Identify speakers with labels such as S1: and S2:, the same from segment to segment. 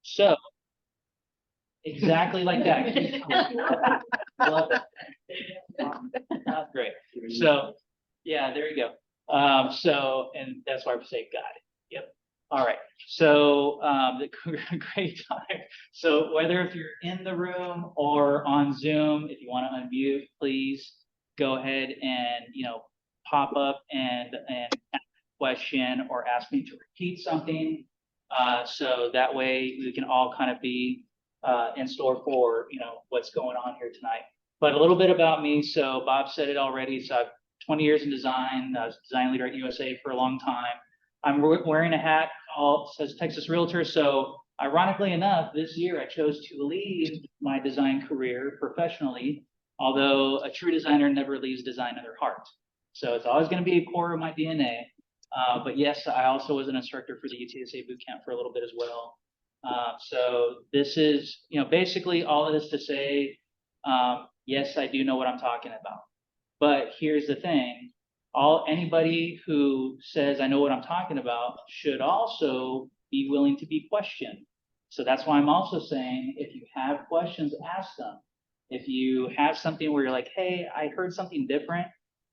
S1: So, exactly like that. Love it. Great. So, yeah, there you go. And that's why we say got it. Yep. All right. So, great time. So, whether if you're in the room or on Zoom, if you want to unmute, please go ahead and pop up and ask a question or ask me to repeat something. So that way we can all kind of be in store for what's going on here tonight. But a little bit about me. So Bob said it already. So I've 20 years in design. I was design leader at USAA for a long time. I'm wearing a hat called says Texas Realtor. So ironically enough, this year I chose to leave my design career professionally. Although a true designer never leaves design in their heart. So it's always going to be a core of my DNA. But yes, I also was an instructor for the UTSA Bootcamp for a little bit as well. So this is, basically all of this to say, yes, I do know what I'm talking about. But here's the thing. Anybody who says I know what I'm talking about should also be willing to be questioned. So that's why I'm also saying if you have questions, ask them. If you have something where you're like, hey, I heard something different,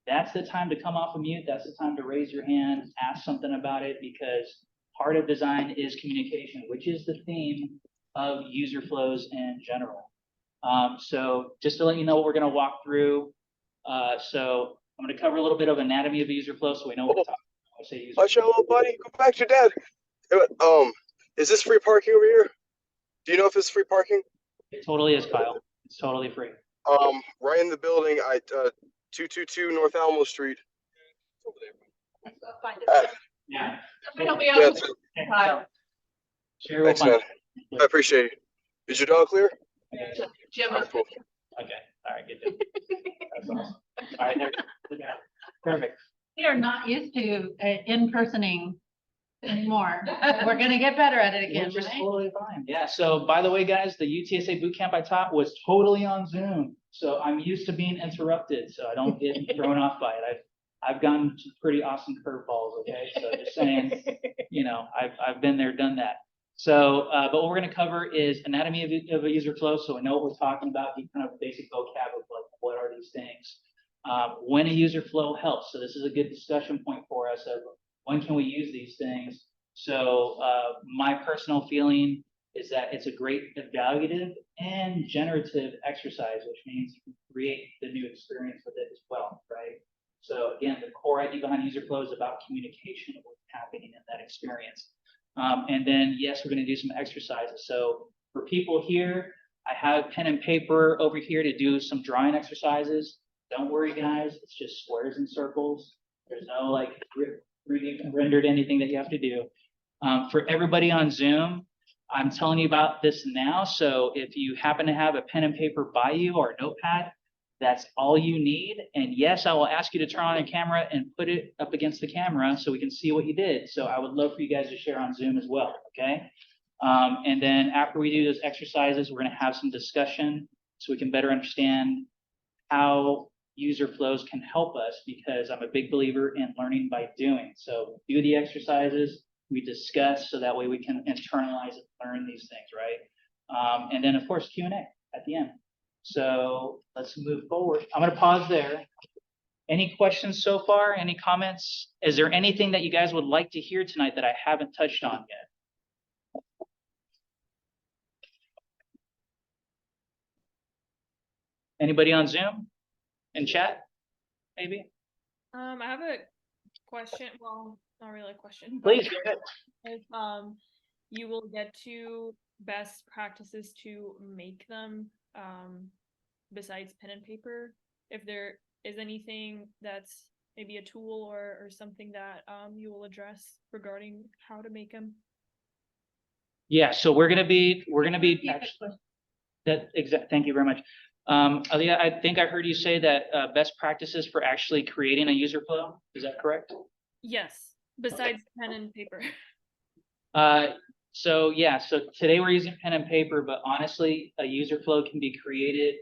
S1: that's the time to come off of mute. That's the time to raise your hand, ask something about it, because part of design is communication, which is the theme of user flows in general. So just to let you know what we're going to walk through. So I'm going to cover a little bit of anatomy of a user flow so we know what we're talking about. Say user
S2: Watch your little buddy. Go back to your dad. Is this free parking over here? Do you know if it's free parking?
S1: It totally is, Kyle. It's totally free.
S2: Right in the building, 222 North Alamo Street. Over there.
S3: Find it.
S1: Yeah.
S3: Help me out, Kyle.
S1: Sure,
S2: Thanks, man. I appreciate it. Is your dog clear?
S3: Jim.
S2: All right, cool.
S1: Okay. All right. Good. That's awesome. All right. Perfect.
S4: We are not used to in-personing anymore. We're going to get better at it again,
S1: Which is
S4: right?
S1: totally fine. Yeah. So by the way, guys, the UTSA bootcamp I taught was totally on Zoom. So I'm used to being interrupted, so I don't get thrown off by it. I've gotten some pretty awesome curveballs. Okay. So just saying, I've been there, done that. So, but what we're going to cover is anatomy of a user flow. So we know what we're talking about, the kind of basic vocab of like, what are these things? When a user flow helps. So this is a good discussion point for us of when can we use these things? So my personal feeling is that it's a great evaluative and generative exercise, which means you can create the new experience with it as well, right? So again, the core idea behind user flow is about communication of what's happening in that experience. And then, yes, we're going to do some exercises. So for people here, I have pen and paper over here to do some drawing exercises. Don't worry, guys. It's just squares and circles. There's no like 3D rendered anything that you have to do. For everybody on Zoom, I'm telling you about this now. So if you happen to have a pen and paper by you or a notepad, that's all you need. And yes, I will ask you to turn on your camera and put it up against the camera so we can see what you did. So I would love for you guys to share on Zoom as well, okay? And then after we do those exercises, we're going to have some discussion so we can better understand how user flows can help us, because I'm a big believer in learning by doing. So do the exercises, we discuss, so that way we can internalize and learn these things, right? And then of course, Q&A at the end. So let's move forward. I'm going to pause there. Any questions so far? Any comments? Is there anything that you guys would like to hear tonight that I haven't touched on yet? Anybody on Zoom? In chat? Maybe?
S5: I have a question. Well, not really a question.
S1: Please, go ahead.
S5: If you will get to best practices to make them besides pen and paper, if there is anything that's maybe a tool or something that you will address regarding how to make them.
S1: Yeah, so we're gonna be thank you very much. Aaliyah, I think I heard you say that best practices for actually creating a user flow. Is that correct?
S5: Yes, besides pen and paper.
S1: So yeah, so today we're using pen and paper, but honestly, a user flow can be created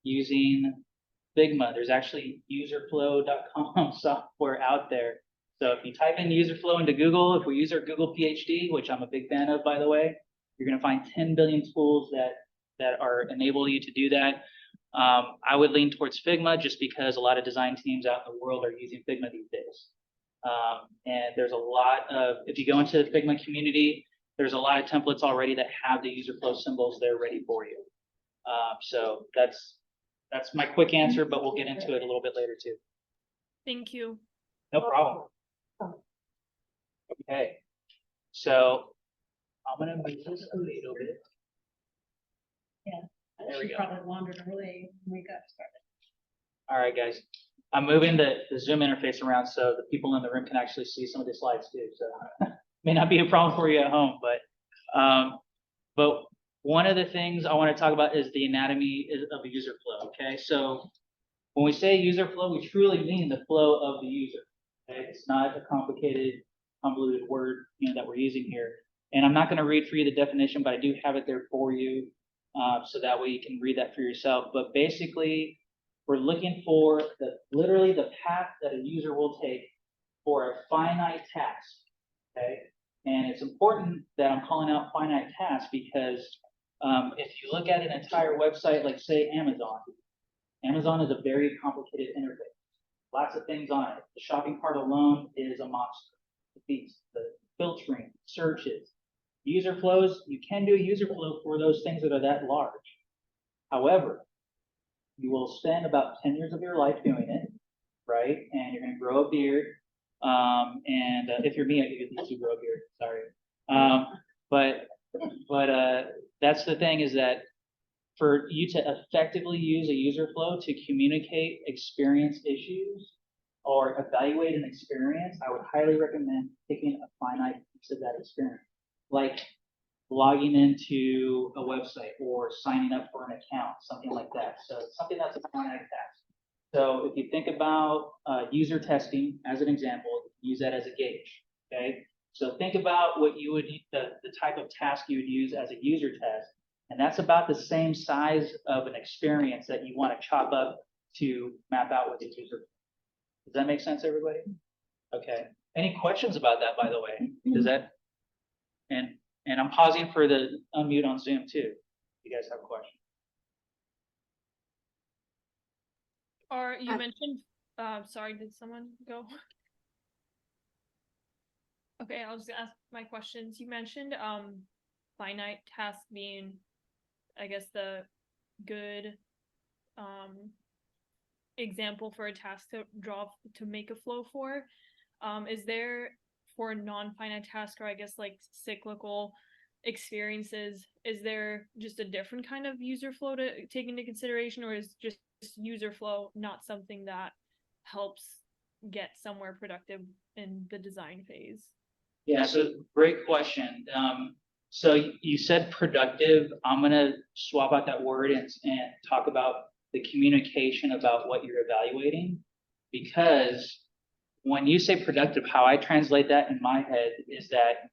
S1: using Figma. There's actually userflow.com software out there. So if you type in userflow into Google, if we use our Google PhD, which I'm a big fan of, by the way, you're going to find 10 billion tools that are enable you to do that. I would lean towards Figma just because a lot of design teams out in the world are using Figma these days. And there's a lot of, if you go into the Figma community, there's a lot of templates already that have the user flow symbols there ready for you. So that's my quick answer, but we'll get into it a little bit later too.
S5: Thank you.
S1: No problem. Okay, so I'm gonna move this a little bit. There we
S4: She
S1: go.
S4: probably wandered away when we got started.
S1: All right, guys. I'm moving the Zoom interface around so the people in the room can actually see some of the slides too. So may not be a problem for you at home, but one of the things I want to talk about is the anatomy of a user flow. Okay, so when we say user flow, we truly mean the flow of the user. Okay, it's not a complicated, convoluted word that we're using here. And I'm not going to read for you the definition, but I do have it there for you, so that way you can read that for yourself. But basically, we're looking for literally the path that a user will take for a finite task. Okay, and it's important that I'm calling out finite tasks because if you look at an entire website, like say Amazon is a very complicated interface. Lots of things on it. The shopping cart alone is a monster. The beast, the filtering, searches, user flows. You can do a user flow for those things that are that large. However, you will spend about 10 years of your life doing it, right? And you're going to grow a beard. And if you're me, I give you to grow a beard. Sorry. But that's the thing is that for you to effectively use a user flow to communicate experience issues or evaluate an experience, I would highly recommend picking a finite piece of that experience, like logging into a website or signing up for an account, something like that. So something that's a finite task. So if you think about user testing as an example, use that as a gauge, okay? So think about what you would, the type of task you would use as a user test, and that's about the same size of an experience that you want to chop up to map out with a user. Does that make sense, everybody? Okay. Any questions about that, by the way? Does that, and I'm pausing for the unmute on Zoom too. If you guys have a question.
S5: Or you mentioned, sorry, did someone go? Okay, I'll just ask my questions. You mentioned finite task being, I guess, the good example for a task to make a flow for. Is there for non-finite task, or I guess like cyclical experiences, is there just a different kind of user flow to take into consideration, or is just user flow not something that helps get somewhere productive in the design phase? Yeah, so great question. So you said productive. I'm gonna swap out that word and talk about the communication about what you're evaluating, because when you say productive, how I translate that in my head is that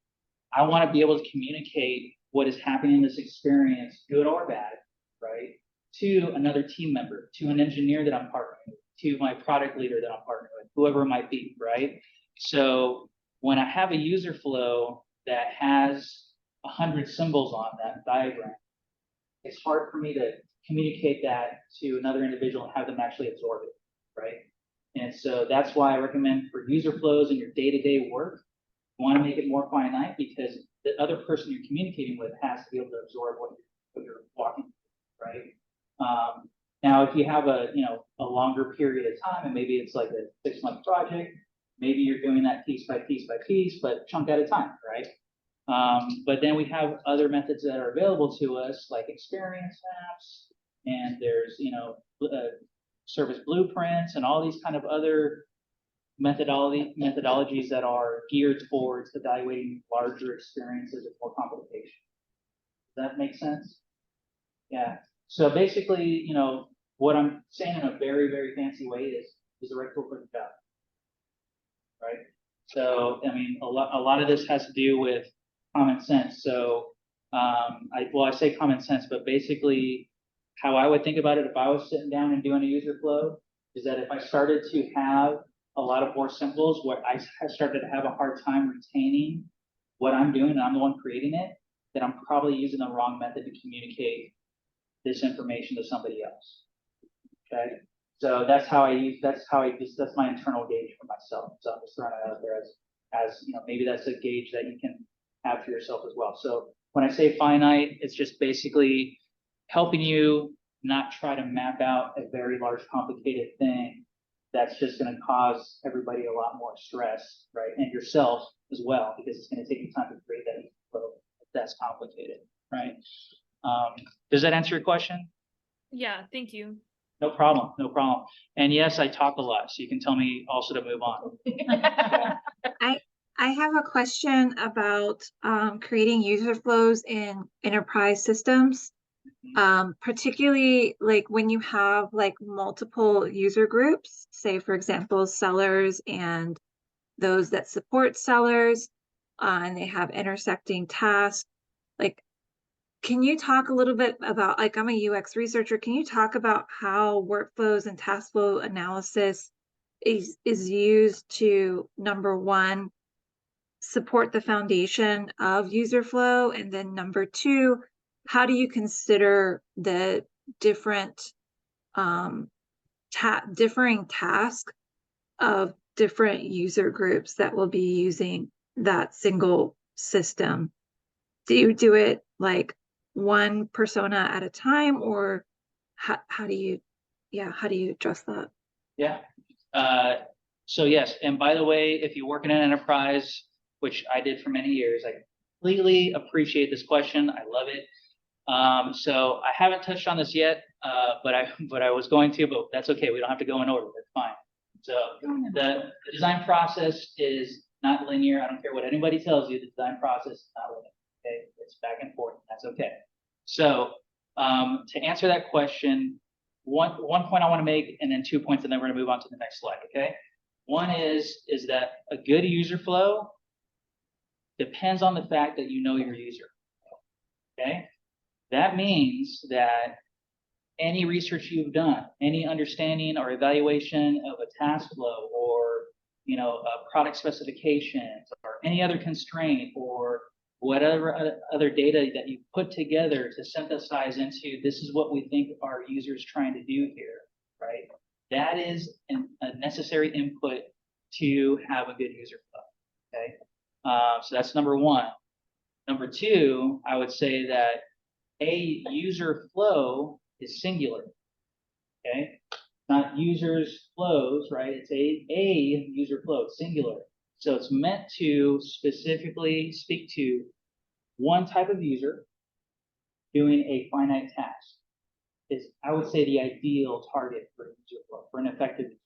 S5: I want to be able to communicate what is happening in this experience, good or bad, right, to another team member, to an engineer that I'm partnering with, to my product leader that I'm partnering with, whoever it might be, right? So when I have a user flow that has 100 symbols on that diagram, it's hard for me to communicate that to another individual and have them actually absorb it, right? And so that's why I recommend for user flows in your day-to-day work, you want to make it more finite because the other person you're communicating with has to be able to absorb what you're walking through, right? Now, if you have a longer period of time, and maybe it's like a 6-month project, maybe you're doing that piece by piece by piece, but chunk at a time, right? But then we have other methods that are available to us, like experience maps, and there's service blueprints and all these kind of other methodologies that are geared towards evaluating larger experiences of more complication. Does that make sense? Yeah. So basically, what I'm saying in a very, very fancy way is the right tool for the job, right? So, I mean, a lot of this has to do with common sense. So, I say common sense, but basically
S1: how I would think about it if I was sitting down and doing a user flow is that if I started to have a lot of more symbols where I started to have a hard time retaining what I'm doing and I'm the one creating it, then I'm probably using the wrong method to communicate this information to somebody else. Okay. So that's my internal gauge for myself. So I'm just throwing it out there as you know, maybe that's a gauge that you can have for yourself as well. So when I say finite, it's just basically helping you not try to map out a very large, complicated thing that's just going to cause everybody a lot more stress, right? And yourself as well, because it's going to take you time to create that flow that's complicated, right? Does that answer your question?
S5: Yeah, thank you.
S1: No problem, no problem. And yes, I talk a lot, so you can tell me also to move on.
S6: I have a question about creating user flows in enterprise systems, particularly like when you have like multiple user groups, say for example, sellers and those that support sellers, and they have intersecting tasks. Like, can you talk a little bit about, like, I'm a UX researcher, can you talk about how workflows and task flow analysis is used to, number one, support the foundation of user flow, and then number two, how do you consider the different differing tasks of different user groups that will be using that single system? Do you do it like one persona at a time, or how do you address that?
S1: Yeah. So yes, and by the way, if you work in an enterprise, which I did for many years, I completely appreciate this question. I love it. So I haven't touched on this yet, but I was going to, but that's okay. We don't have to go in order. That's fine. So the design process is not linear. I don't care what anybody tells you. The design process is not linear. Okay, it's back and forth. That's okay. So to answer that question, one point I want to make, and then 2 points, and then we're going to move on to the next slide. Okay. One is that a good user flow depends on the fact that you know your user. Okay. That means that any research you've done, any understanding or evaluation of a task flow, or product specifications, or any other constraint, or whatever other data that you put together to synthesize into this is what we think our user is trying to do here, right? That is a necessary input to have a good user flow. Okay, so that's number one. Number two, I would say that a user flow is singular. Okay, not users flows, right? It's a user flow, it's singular. So it's meant to specifically speak to one type of user doing a finite task. Is, I would say, the ideal target for a user flow, for an effective user.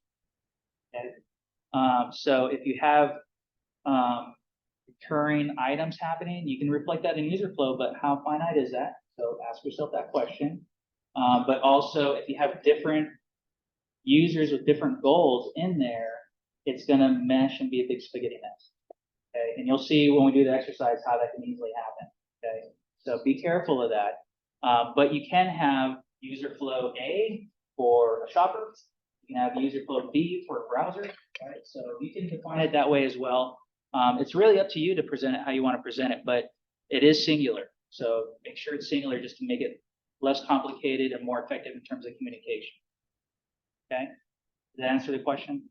S1: Okay? So if you have recurring items happening, you can reflect that in user flow, but how finite is that? So ask yourself that question. But also, if you have different users with different goals in there, it's going to mesh and be a big spaghetti mess. Okay, and you'll see when we do the exercise how that can easily happen. Okay, so be careful of that. But you can have user flow A for a shopper. You can have user flow B for a browser. Right, so you can define it that way as well. It's really up to you to present it how you want to present it, but it is singular. So make sure it's singular just to make it less complicated and more effective in terms of communication. Okay, does that answer the question?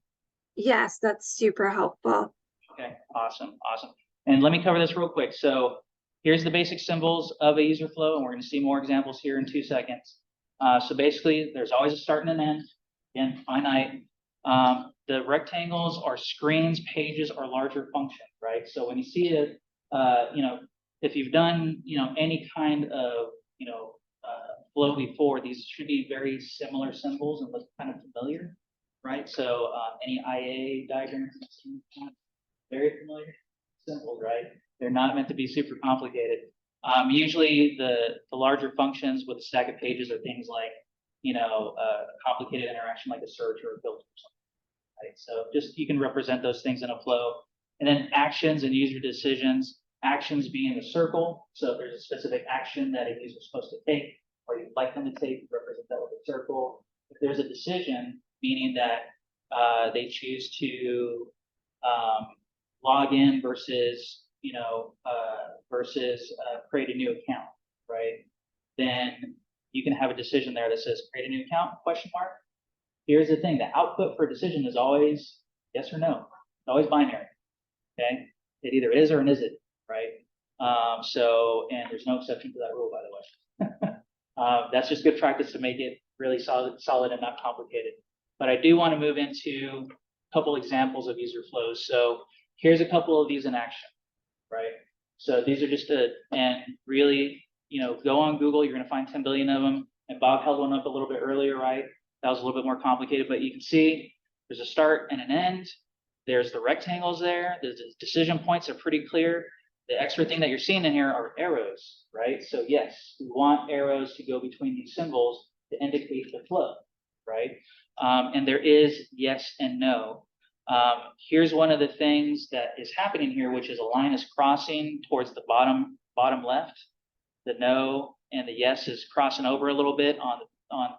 S6: Yes, that's super helpful.
S1: Okay, awesome, awesome. And let me cover this real quick. So here's the basic symbols of a user flow, and we're going to see more examples here in 2 seconds. So basically, there's always a start and an end. Again, finite. The rectangles are screens, pages, or larger functions, right? So when you see it, if you've done, any kind of, flow before, these should be very similar symbols and look kind of familiar, right? So any IA diagrams, very familiar symbols, right? They're not meant to be super complicated. Usually the larger functions with a stack of pages are things like, a complicated interaction like a search or a filter or something, right? So just, you can represent those things in a flow. And then actions and user decisions, actions being a circle. So if there's a specific action that a user is supposed to take, or you'd like them to take, represent that with a circle. If there's a decision, meaning that they choose to log in versus, create a new account, right? Then you can have a decision there that says create a new account, question mark. Here's the thing, the output for a decision is always yes or no. It's always binary, okay? It either is or it isn't, right? And there's no exception to that rule, by the way. That's just good practice to make it really solid and not complicated. But I do want to move into a couple examples of user flows. So here's a couple of these in action, right? So these are just and really, go on Google, you're going to find 10 billion of them. And Bob held one up a little bit earlier, right? That was a little bit more complicated, but you can see there's a start and an end. There's the rectangles there. The decision points are pretty clear. The extra thing that you're seeing in here are arrows, right? So yes, we want arrows to go between these symbols to indicate the flow, right? And there is yes and no. Here's one of the things that is happening here, which is a line is crossing towards the bottom left. The no and the yes is crossing over a little bit on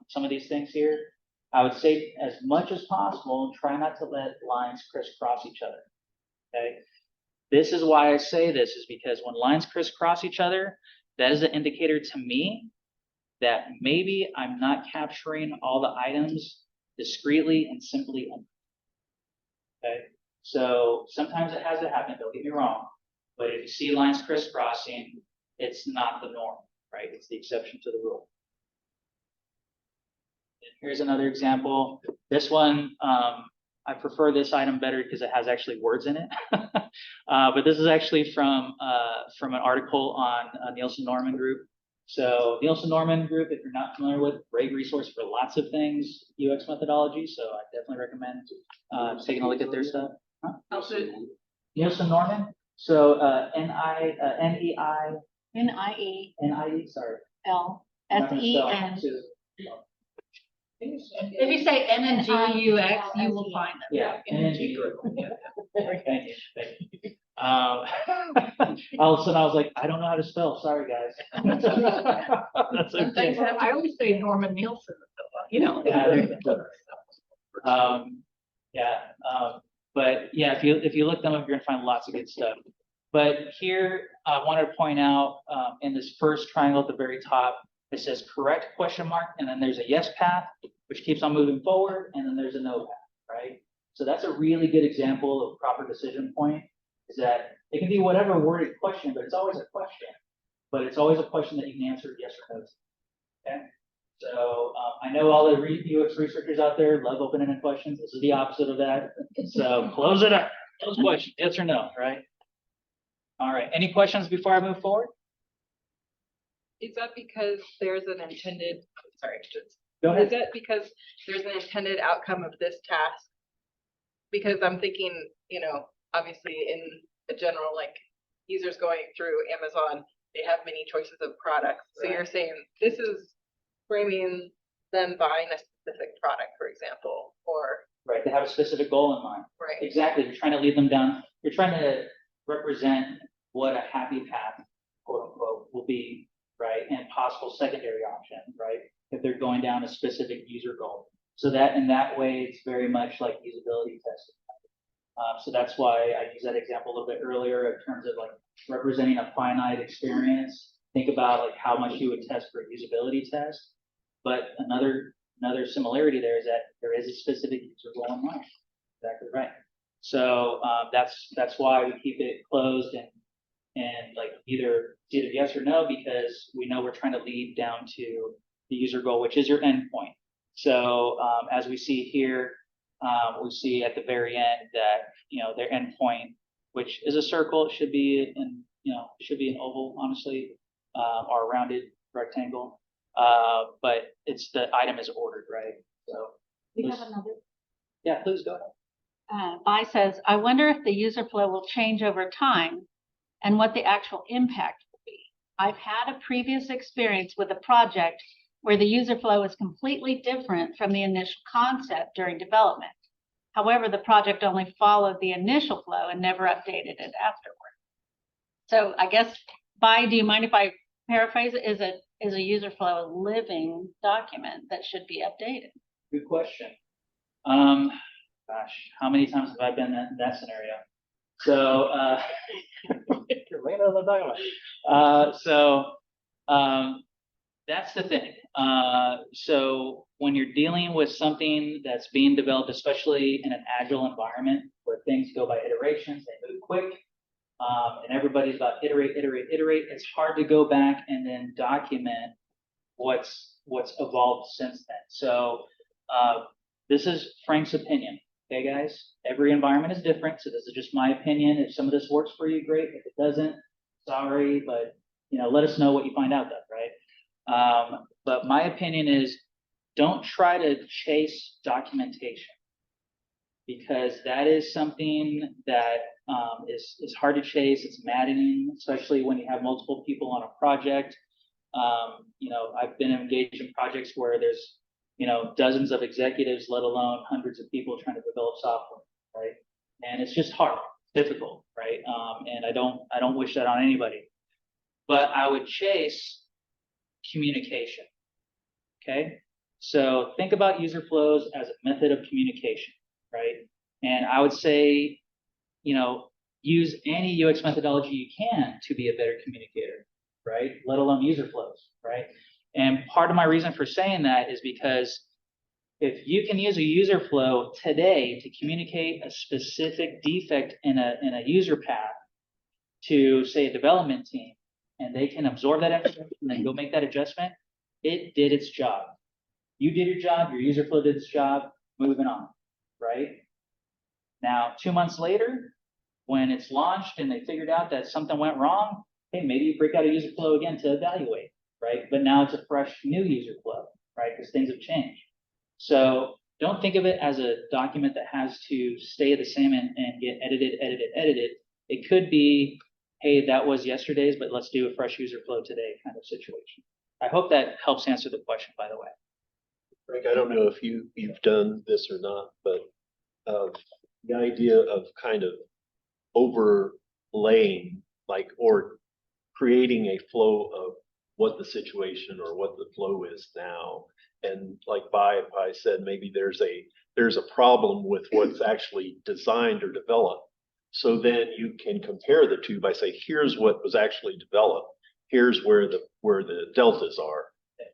S1: some of these things here. I would say as much as possible, try not to let lines crisscross each other, okay? This is why I say this, is because when lines crisscross each other, that is an indicator to me that maybe I'm not capturing all the items discreetly and simply. Okay, so sometimes it has to happen, don't get me wrong, but if you see lines crisscrossing, it's not the norm, right? It's the exception to the rule. And here's another example. This one, I prefer this item better because it has actually words in it. But this is actually from an article on Nielsen Norman Group. So Nielsen Norman Group, if you're not familiar with, great resource for lots of things, UX methodology. So I definitely recommend taking a look at their stuff. Huh? Nielsen Norman. So NIE, sorry.
S4: LSEN. If you say NNGUX, you will find them.
S1: Yeah, NNG Group. Thank you. All of a sudden I was like, I don't know how to spell. Sorry, guys. That's okay.
S3: I always say Norman Nielsen,
S1: But yeah, if you look them up, you're gonna find lots of good stuff. But here I wanted to point out in this first triangle at the very top, it says correct question mark, and then there's a yes path, which keeps on moving forward, and then there's a no path, right? So that's a really good example of proper decision point, is that it can be whatever worded question, but it's always a question. But it's always a question that you can answer yes or no to. Okay? So I know all the UX researchers out there love open-ended questions. This is the opposite of that. So close it up. Close questions, yes or no, right? All right. Any questions before I move forward?
S7: Is that because there's an intended,
S1: Go ahead.
S7: is that because there's an intended outcome of this task? Because I'm thinking, obviously in a general, like, users going through Amazon, they have many choices of products. So
S1: Right.
S7: you're saying this is framing them buying a specific product, for example, or.
S1: Right. They have a specific goal in mind.
S7: Right.
S1: Exactly. You're trying to lead them down. You're trying to represent what a happy path, quote unquote, will be, right? And possible secondary option, right? If they're going down a specific user goal. So that in that way, it's very much like usability testing. So that's why I used that example a little bit earlier in terms of like representing a finite experience. Think about like how much you would test for a usability test. But another similarity there is that there is a specific user goal in mind. Exactly right. So that's why we keep it closed and like either yes or no, because we know we're trying to lead down to the user goal, which is your endpoint. So as we see here, we see at the very end that their endpoint, which is a circle, it should be an oval, honestly, or a rounded rectangle. But the item is ordered, right? So
S4: We have another.
S1: yeah, please go ahead.
S4: Bai says, I wonder if the user flow will change over time and what the actual impact will be. I've had a previous experience with a project where the user flow is completely different from the initial concept during development. However, the project only followed the initial flow and never updated it afterward. So I guess, Bai, do you mind if I paraphrase it? is a user flow a living document that should be updated?
S1: Good question. Gosh, how many times have I been in that scenario? So,
S8: You're laying on the dynamite.
S1: that's the thing. So when you're dealing with something that's being developed, especially in an agile environment where things go by iterations, they move quick, and everybody's about iterate. It's hard to go back and then document what's evolved since then. So this is Frank's opinion. Okay, guys, every environment is different. So this is just my opinion. If some of this works for you, great. If it doesn't, sorry, but let us know what you find out though, right? But my opinion is don't try to chase documentation, because that is something that is hard to chase. It's maddening, especially when you have multiple people on a project. I've been engaged in projects where there's dozens of executives, let alone hundreds of people trying to develop software, right? And it's just hard, difficult, right? And I don't wish that on anybody. But I would chase communication. Okay, so think about user flows as a method of communication, right? And I would say, use any UX methodology you can to be a better communicator, right? Let alone user flows, right? And part of my reason for saying that is because if you can use a user flow today to communicate a specific defect in a user path to, say, a development team, and they can absorb that information and then go make that adjustment, it did its job. You did your job, your user flow did its job, moving on, right? Now, 2 months later, when it's launched and they figured out that something went wrong, hey, maybe you break out a user flow again to evaluate, right? But now it's a fresh new user flow, right? Because things have changed. So don't think of it as a document that has to stay the same and get edited. It could be, hey, that was yesterday's, but let's do a fresh user flow today kind of situation. I hope that helps answer the question, by the way.
S8: Frank, I don't know if you've done this or not, but the idea of kind of overlaying, or creating a flow of what the situation or what the flow is now, and like Bai said, maybe there's a problem with what's actually designed or developed. So then you can compare the two by saying, here's what was actually developed, here's where the deltas are,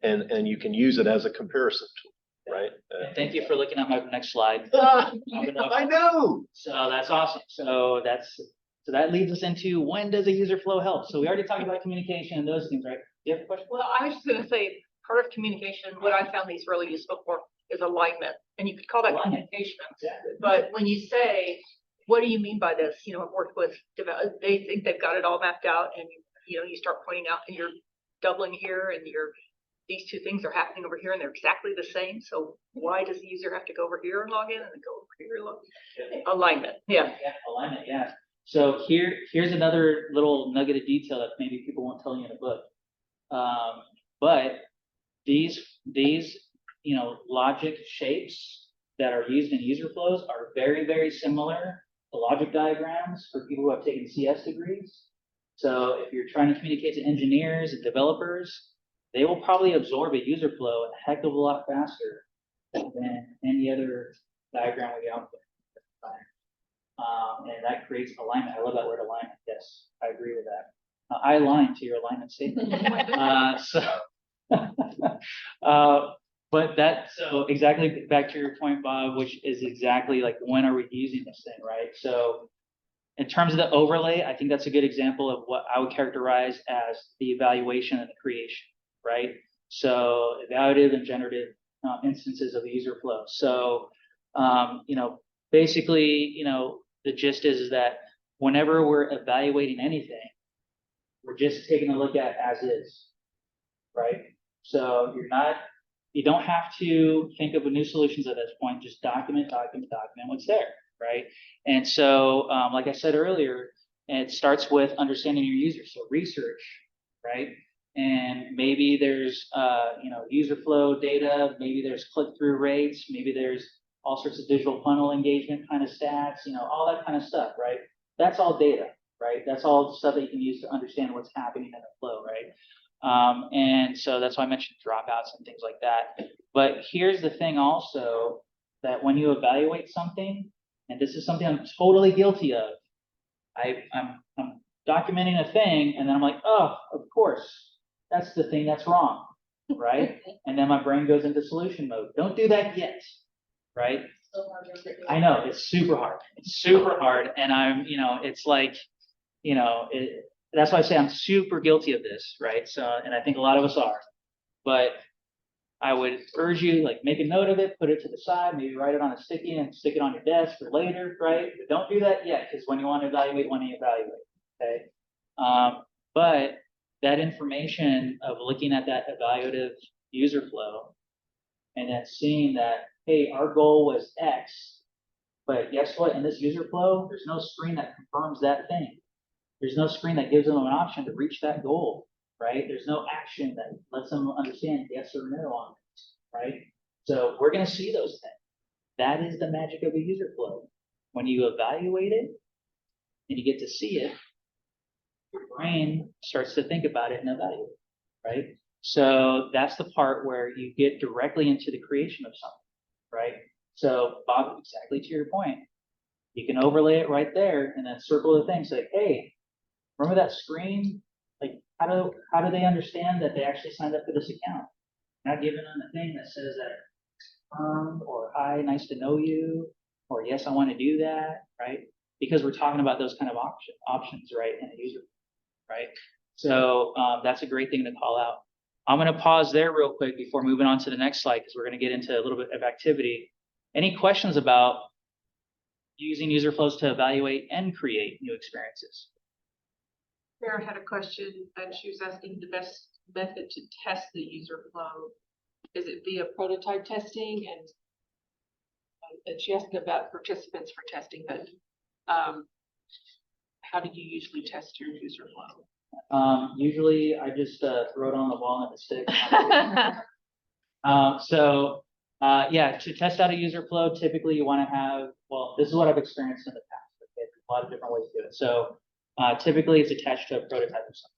S8: and you can use it as a comparison tool, right?
S1: Thank you for looking at my next slide.
S8: I know.
S1: So that's awesome. So that leads us into, when does a user flow help? So we already talked about communication and those things, right? Do you have a question?
S3: Well, I was just gonna say, part of communication, what I found these really useful for is alignment, and you could call that
S1: Alignment.
S3: communication.
S1: Exactly.
S3: But when you say, what do you mean by this? I've worked with, they think they've got it all mapped out, and you start pointing out, and you're doubling here, and these two things are happening over here, and they're exactly the same. So why does the user have to go over here and log in, and then go over here and log in? Alignment, yeah.
S1: Yeah, alignment, yeah. So here's another little nugget of detail that maybe people won't tell you in a book. But these logic shapes that are used in user flows are very, very similar to logic diagrams for people who have taken CS degrees. So if you're trying to communicate to engineers and developers, they will probably absorb a user flow a heck of a lot faster than any other diagram we get out there. And that creates alignment. I love that word, alignment. Yes, I agree with that. I align to your alignment statement. So exactly back to your point, Bob, which is exactly like, when are we using this thing, right? So in terms of the overlay, I think that's a good example of what I would characterize as the evaluation and the creation, right? So evaluative and generative instances of the user flow. So, basically, the gist is that whenever we're evaluating anything, we're just taking a look at as is, right? So you don't have to think of new solutions at this point. Just document what's there, right? And so, like I said earlier, it starts with understanding your user. So research, right? And maybe there's, user flow data, maybe there's click-through rates, maybe there's all sorts of digital funnel engagement kind of stats, all that kind of stuff, right? That's all data, right? That's all stuff that you can use to understand what's happening in the flow, right? And so that's why I mentioned dropouts and things like that. But here's the thing also, that when you evaluate something, and this is something I'm totally guilty of, I'm documenting a thing, and then I'm like, oh, of course, that's the thing that's wrong, right? And then my brain goes into solution mode. Don't do that yet, right? I know, it's super hard. It's super hard, and it's like, that's why I say I'm super guilty of this, right? So, and I think a lot of us are, but I would urge you, like, make a note of it, put it to the side, maybe write it on a sticky and stick it on your desk for later, right? But don't do that yet, because when you want to evaluate, okay? But that information of looking at that evaluative user flow and then seeing that, hey, our goal was X, but guess what? In this user flow, there's no screen that confirms that thing. There's no screen that gives them an option to reach that goal, right? There's no action that lets them understand yes or no on it, right? So we're going to see those things. That is the magic of a user flow. When you evaluate it and you get to see it, your brain starts to think about it and evaluate, right? So that's the part where you get directly into the creation of something, right? So Bob, exactly to your point, you can overlay it right there and then circle the thing, say, hey, remember that screen? Like, how do they understand that they actually signed up for this account? Not giving them a thing that says that or hi, nice to know you, or yes, I want to do that, right? Because we're talking about those kind of options, right, in a user, right? So that's a great thing to call out. I'm going to pause there real quick before moving on to the next slide, because we're going to get into a little bit of activity. Any questions about using user flows to evaluate and create new experiences?
S9: Sarah had a question, and she was asking the best method to test the user flow. Is it via prototype testing? And she asked about participants for testing, but how do you usually test your user flow?
S1: Usually I just throw it on the wall and it sticks. Yeah, to test out a user flow, typically you want to have, well, this is what I've experienced in the past. Okay? A lot of different ways to do it. So typically it's attached to a prototype or something.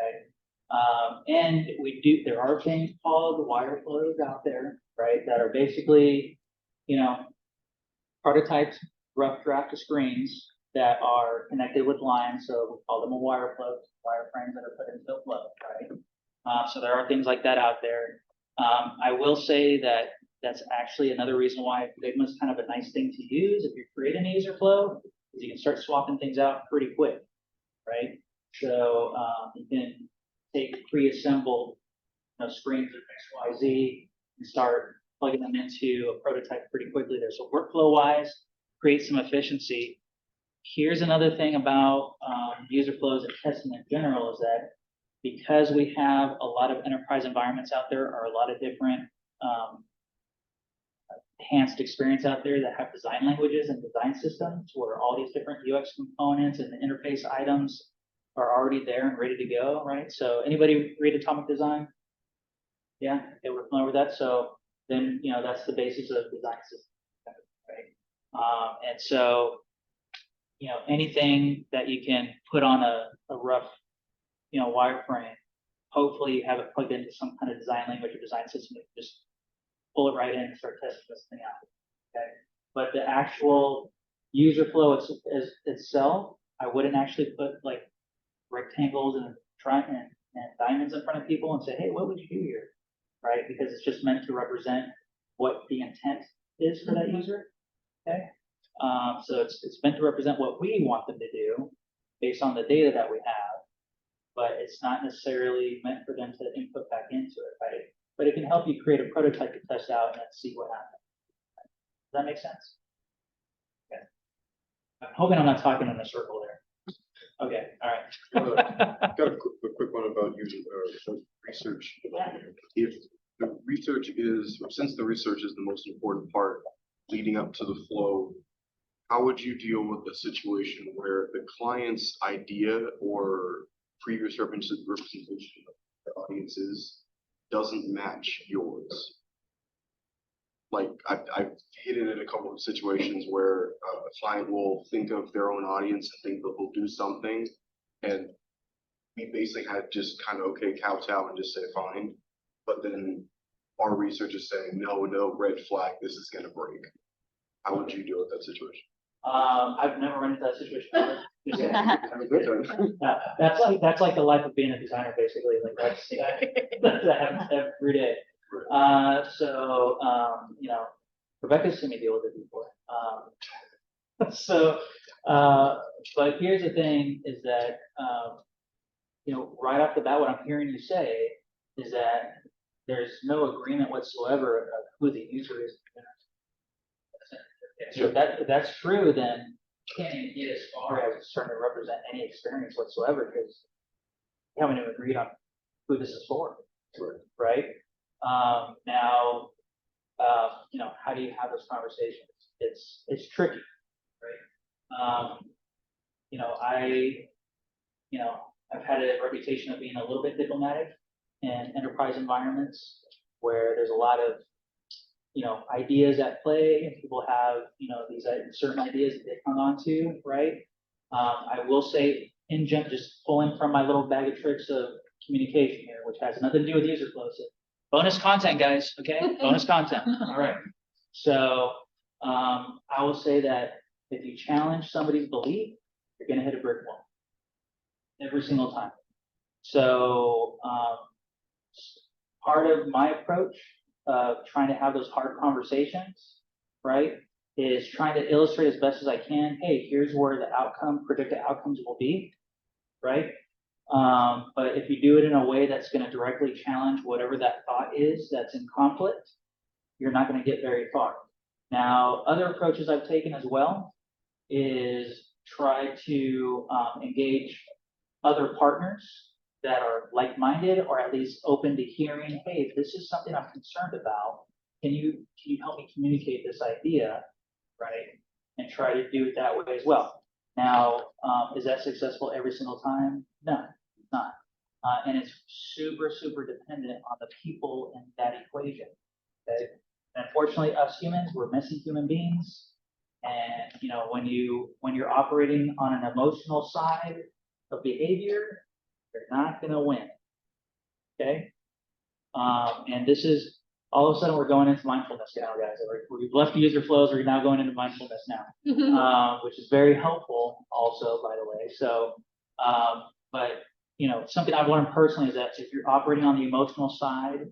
S1: Okay. And there are things called wire flows out there, right, that are basically, prototypes, rough draft of screens that are connected with lines. So we call them a wire flow, wireframes that are put into a flow, right? So there are things like that out there. I will say that that's actually another reason why Figma is kind of a nice thing to use if you're creating a user flow, is you can start swapping things out pretty quick, right? So you can take pre-assembled screens of X, Y, Z and start plugging them into a prototype pretty quickly there. So workflow-wise, create some efficiency. Here's another thing about user flows and testing in general is that because we have a lot of enterprise environments out there, or a lot of different enhanced experience out there that have design languages and design systems where all these different UX components and the interface items are already there and ready to go, right? So anybody read Atomic Design? Yeah, okay, we're familiar with that. So then, that's the basis of design system, right? And so, anything that you can put on a rough, wireframe, hopefully you have it plugged into some kind of design language or design system that you just pull it right in and start testing this thing out, okay? But the actual user flow itself, I wouldn't actually put like rectangles and diamonds in front of people and say, hey, what would you do here, right? Because it's just meant to represent what the intent is for that user, okay? So it's meant to represent what we want them to do based on the data that we have, but it's not necessarily meant for them to input back into it, right? But it can help you create a prototype to test out and then see what happens. Does that make sense? Okay. I'm hoping I'm not talking in a circle there. Okay, all right.
S10: Got a quick one about user research. If the research since the research is the most important part leading up to the flow, how would you deal with a situation where the client's idea or previous representation of the audiences doesn't match yours? Like I've hit it in a couple of situations where a client will think of their own audience and think that they'll do something, and we basically had just kind of, okay, kowtow and just say fine. But then our research is saying, no, red flag, this is gonna break. How would you deal with that situation?
S1: I've never run into that situation. before.
S10: Have a good time.
S1: That's like the life of being a designer, basically. Like that happens every day. You know, Rebecca's seen me deal with it before. But here's the thing: is that you know, right off the bat, what I'm hearing you say is that there's no agreement whatsoever of who the user is. So if that's true, then you can't even get as far as starting to represent any experience whatsoever because you haven't even agreed on who this is for, right? Now, you know, how do you have those conversations? It's tricky, right? You know, I've had a reputation of being a little bit diplomatic in enterprise environments where there's a lot of, you know, ideas at play and people have, you know, these certain ideas that they hung on to, right? I will say in general, just pulling from my little bag of tricks of communication here, which has nothing to do with user flows. Bonus content, guys, okay? Bonus content, all right. So I will say that if you challenge somebody's belief, you're gonna hit a brick wall every single time. So part of my approach of trying to have those hard conversations, right, is trying to illustrate as best as I can, hey, here's where the predicted outcomes will be, right? But if you do it in a way that's going to directly challenge whatever that thought is that's in conflict, you're not going to get very far. Now, other approaches I've taken as well is try to engage other partners that are like-minded or at least open to hearing, hey, if this is something I'm concerned about, can you help me communicate this idea, right? And try to do it that way as well. Now, is that successful every single time? No, it's not. And it's super, super dependent on the people in that equation, okay? And unfortunately, us humans, we're messy human beings. And, you know, when you're operating on an emotional side of behavior, you're not going to win, okay? And this is, all of a sudden, we're going into mindfulness now, guys. We've left the user flows, we're now going into mindfulness now, which is very helpful also, by the way. So, but, you know, something I've learned personally is that if you're operating on the emotional side,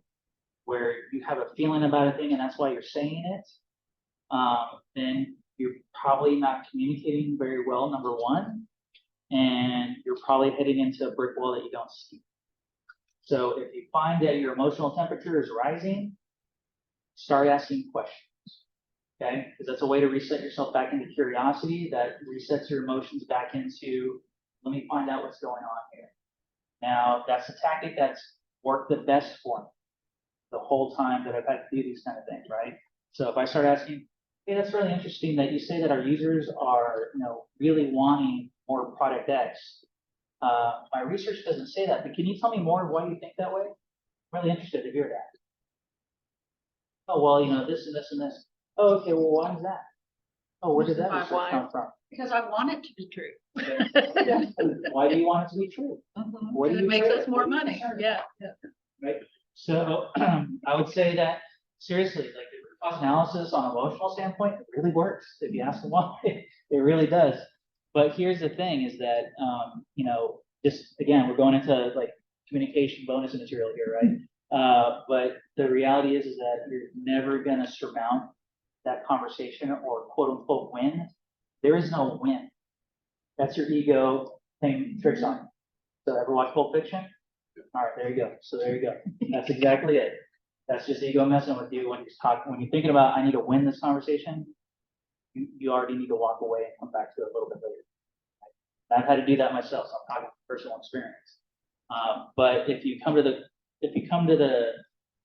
S1: where you have a feeling about a thing and that's why you're saying it, then you're probably not communicating very well, number one, and you're probably heading into a brick wall that you don't see. So if you find that your emotional temperature is rising, start asking questions, okay? Because that's a way to reset yourself back into curiosity that resets your emotions back into, let me find out what's going on here. Now, that's a tactic that's worked the best for me the whole time that I've had to do these kind of things, right? So if I start asking, hey, that's really interesting that you say that our users are, you know, really wanting more product X. My research doesn't say that, but can you tell me more why you think that way? I'm really interested to hear that. Oh, well, you know, this and this and this. Oh, okay, well, why is that? Oh, where did that research come from?
S3: Because I want it to be true.
S1: Yeah. Why do you want it to be true? What do
S3: It
S1: you
S3: makes
S1: care?
S3: us more
S1: What do you
S3: money.
S1: concern
S3: Yeah.
S1: Right? So I would say that seriously, like the root cause analysis on an emotional standpoint, it really works. If you ask them why, it really does. But here's the thing is that, you know, just again, we're going into like communication bonus material here, right? But the reality is that you're never going to surmount that conversation or quote unquote win. There is no win. That's your ego playing tricks on you. So ever watch Pulp Fiction? All right, there you go. So there you go. That's exactly it. That's just ego messing with you when you're talking, when you're thinking about, I need to win this conversation, you already need to walk away and come back to it a little bit later. I've had to do that myself, so I'm talking from personal experience. But if you come to the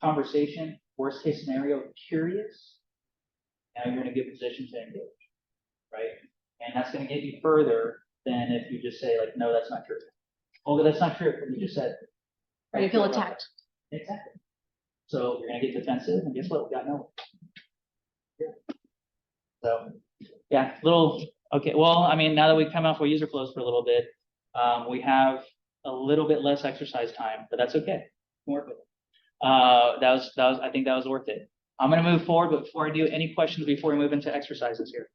S1: conversation, worst case scenario, curious, now you're in a good position to engage, right? And that's going to get you further than if you just say like, no, that's not true. Oh, that's not true. What you just said.
S4: Or you feel attacked.
S1: Exactly. So you're going to get defensive, and guess what? We got nowhere. Yeah. So, yeah, okay. Well, I mean, now that we've come off with user flows for a little bit, we have a little bit less exercise time, but that's okay. Work with it. I think that was worth it. I'm gonna move forward, but before I do, any questions before we move into exercises here?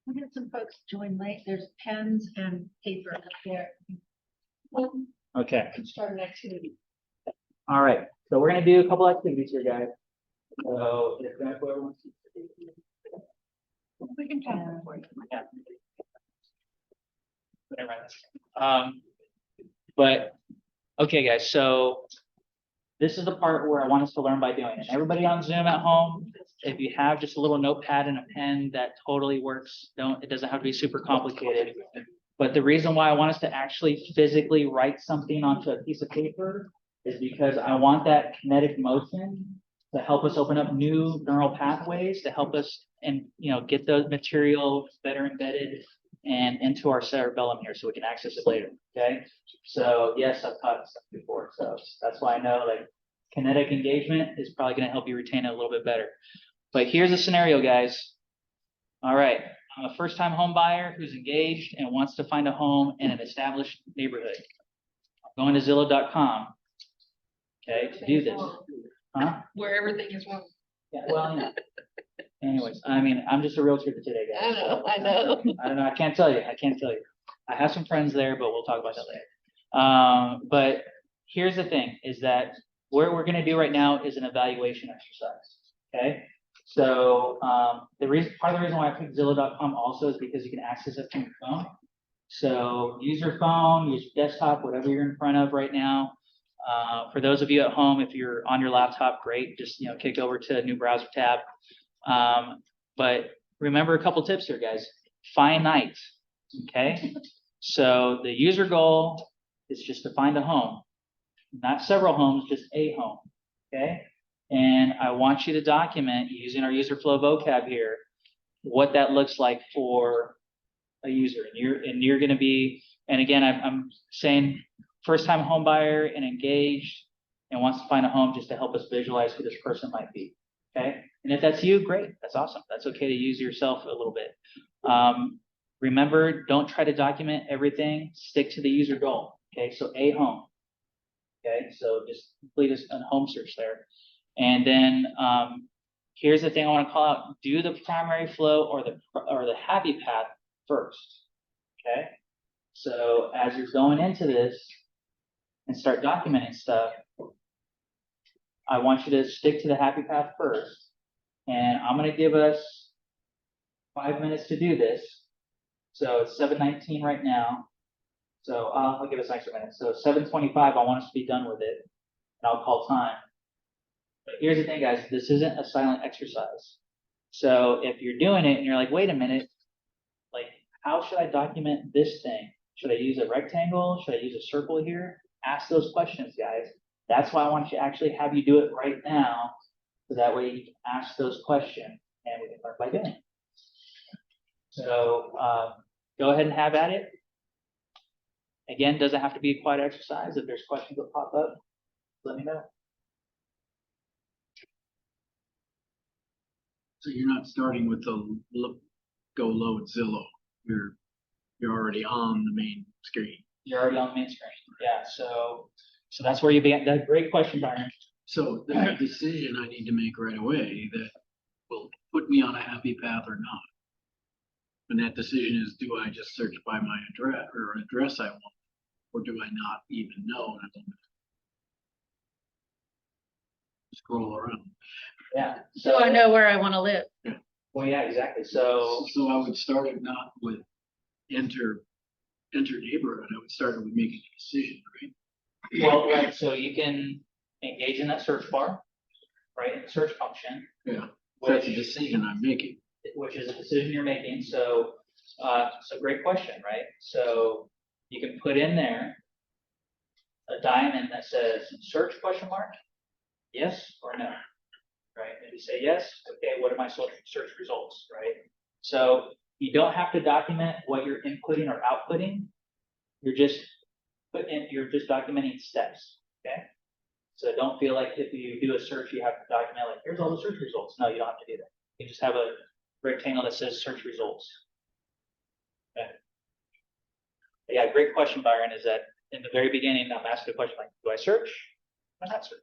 S4: We had some folks join late. There's pens and paper up there.
S1: Okay,
S4: Start an activity.
S1: all right. So we're gonna do a couple activities here, guys. So if whoever wants to.
S4: We can try that for you.
S1: Yeah. Whatever. But okay, guys. So this is the part where I want us to learn by doing it. Everybody on Zoom at home, if you have just a little notepad and a pen, that totally works. It doesn't have to be super complicated. But the reason why I want us to actually physically write something onto a piece of paper is because I want that kinetic motion to help us open up new neural pathways, to help us and get the material better embedded and into our cerebellum here so we can access it later. Okay. So yes, I've taught stuff before. So that's why I know like kinetic engagement is probably going to help you retain it a little bit better. But here's a scenario, guys. All right. I'm a first-time home buyer who's engaged and wants to find a home in an established neighborhood. I'm going to Zillow.com. Okay, to do this. Huh?
S9: Where everything is wrong.
S1: Yeah, well, yeah. Anyways, I mean, I'm just a realtor for today, guys.
S9: I know.
S1: I don't know. I can't tell you. I have some friends there, but we'll talk about that later. But here's the thing: is that what we're going to do right now is an evaluation exercise. Okay. So part of the reason why I picked Zillow.com also is because you can access it from your phone. So use your phone, use your desktop, whatever you're in front of right now. For those of you at home, if you're on your laptop, great. Just kick over to a new browser tab. But remember a couple tips here, guys. Finite. Okay. So the user goal is just to find a home, not several homes, just a home. Okay. And I want you to document using our user flow vocab here what that looks like for a user. And you're going to be, and again, I'm saying first time home buyer and engaged and wants to find a home just to help us visualize who this person might be. Okay. And if that's you, great. That's awesome. That's okay to use yourself a little bit. Remember, don't try to document everything. Stick to the user goal. Okay. So a home. Okay. So just complete a home search there. And then here's the thing I want to call out: do the primary flow or the happy path first. Okay. So as you're going into this and start documenting stuff, I want you to stick to the happy path first. And I'm going to give us 5 minutes to do this. So it's 7:19 right now. So I'll give us an extra minute. So 7:25, I want us to be done with it. And I'll call time. But here's the thing, guys. This isn't a silent exercise. So if you're doing it and you're like, wait a minute, like, how should I document this thing? Should I use a rectangle? Should I use a circle here? Ask those questions, guys. That's why I want to actually have you do it right now. So that way you can ask those questions and we can learn by doing it. So go ahead and have at it. Again, doesn't have to be a quiet exercise. If there's questions that pop up, let me know.
S11: So you're not starting with the go load Zillow. You're already on the main screen.
S1: You're already on the main screen. Yeah. So that's where you begin. That's a great question, Byron.
S11: So there's a decision I need to make right away that will put me on a happy path or not. And that decision is: do I just search by my address I want, or do I not even know and I'm gonna scroll around?
S1: Yeah.
S4: So I know where I want to live.
S1: Well, yeah, exactly. So
S11: I would start it not with enter neighborhood. I would start with making a decision, right?
S1: well, right. So you can engage in that search bar, right? In the search function.
S11: Yeah. That's a decision I'm making.
S1: Which is a decision you're making. So, great question, right? So you can put in there a diamond that says search ? Yes or no, right? And you say yes, okay, what are my search results, right? So you don't have to document what you're inputting or outputting. You're just documenting steps, okay? So don't feel like if you do a search, you have to document like, here's all the search results. No, you don't have to do that. You just have a rectangle that says search results. Okay. Yeah, great question, Byron, is that in the very beginning, I'm asking a question like, do I search? Why not search?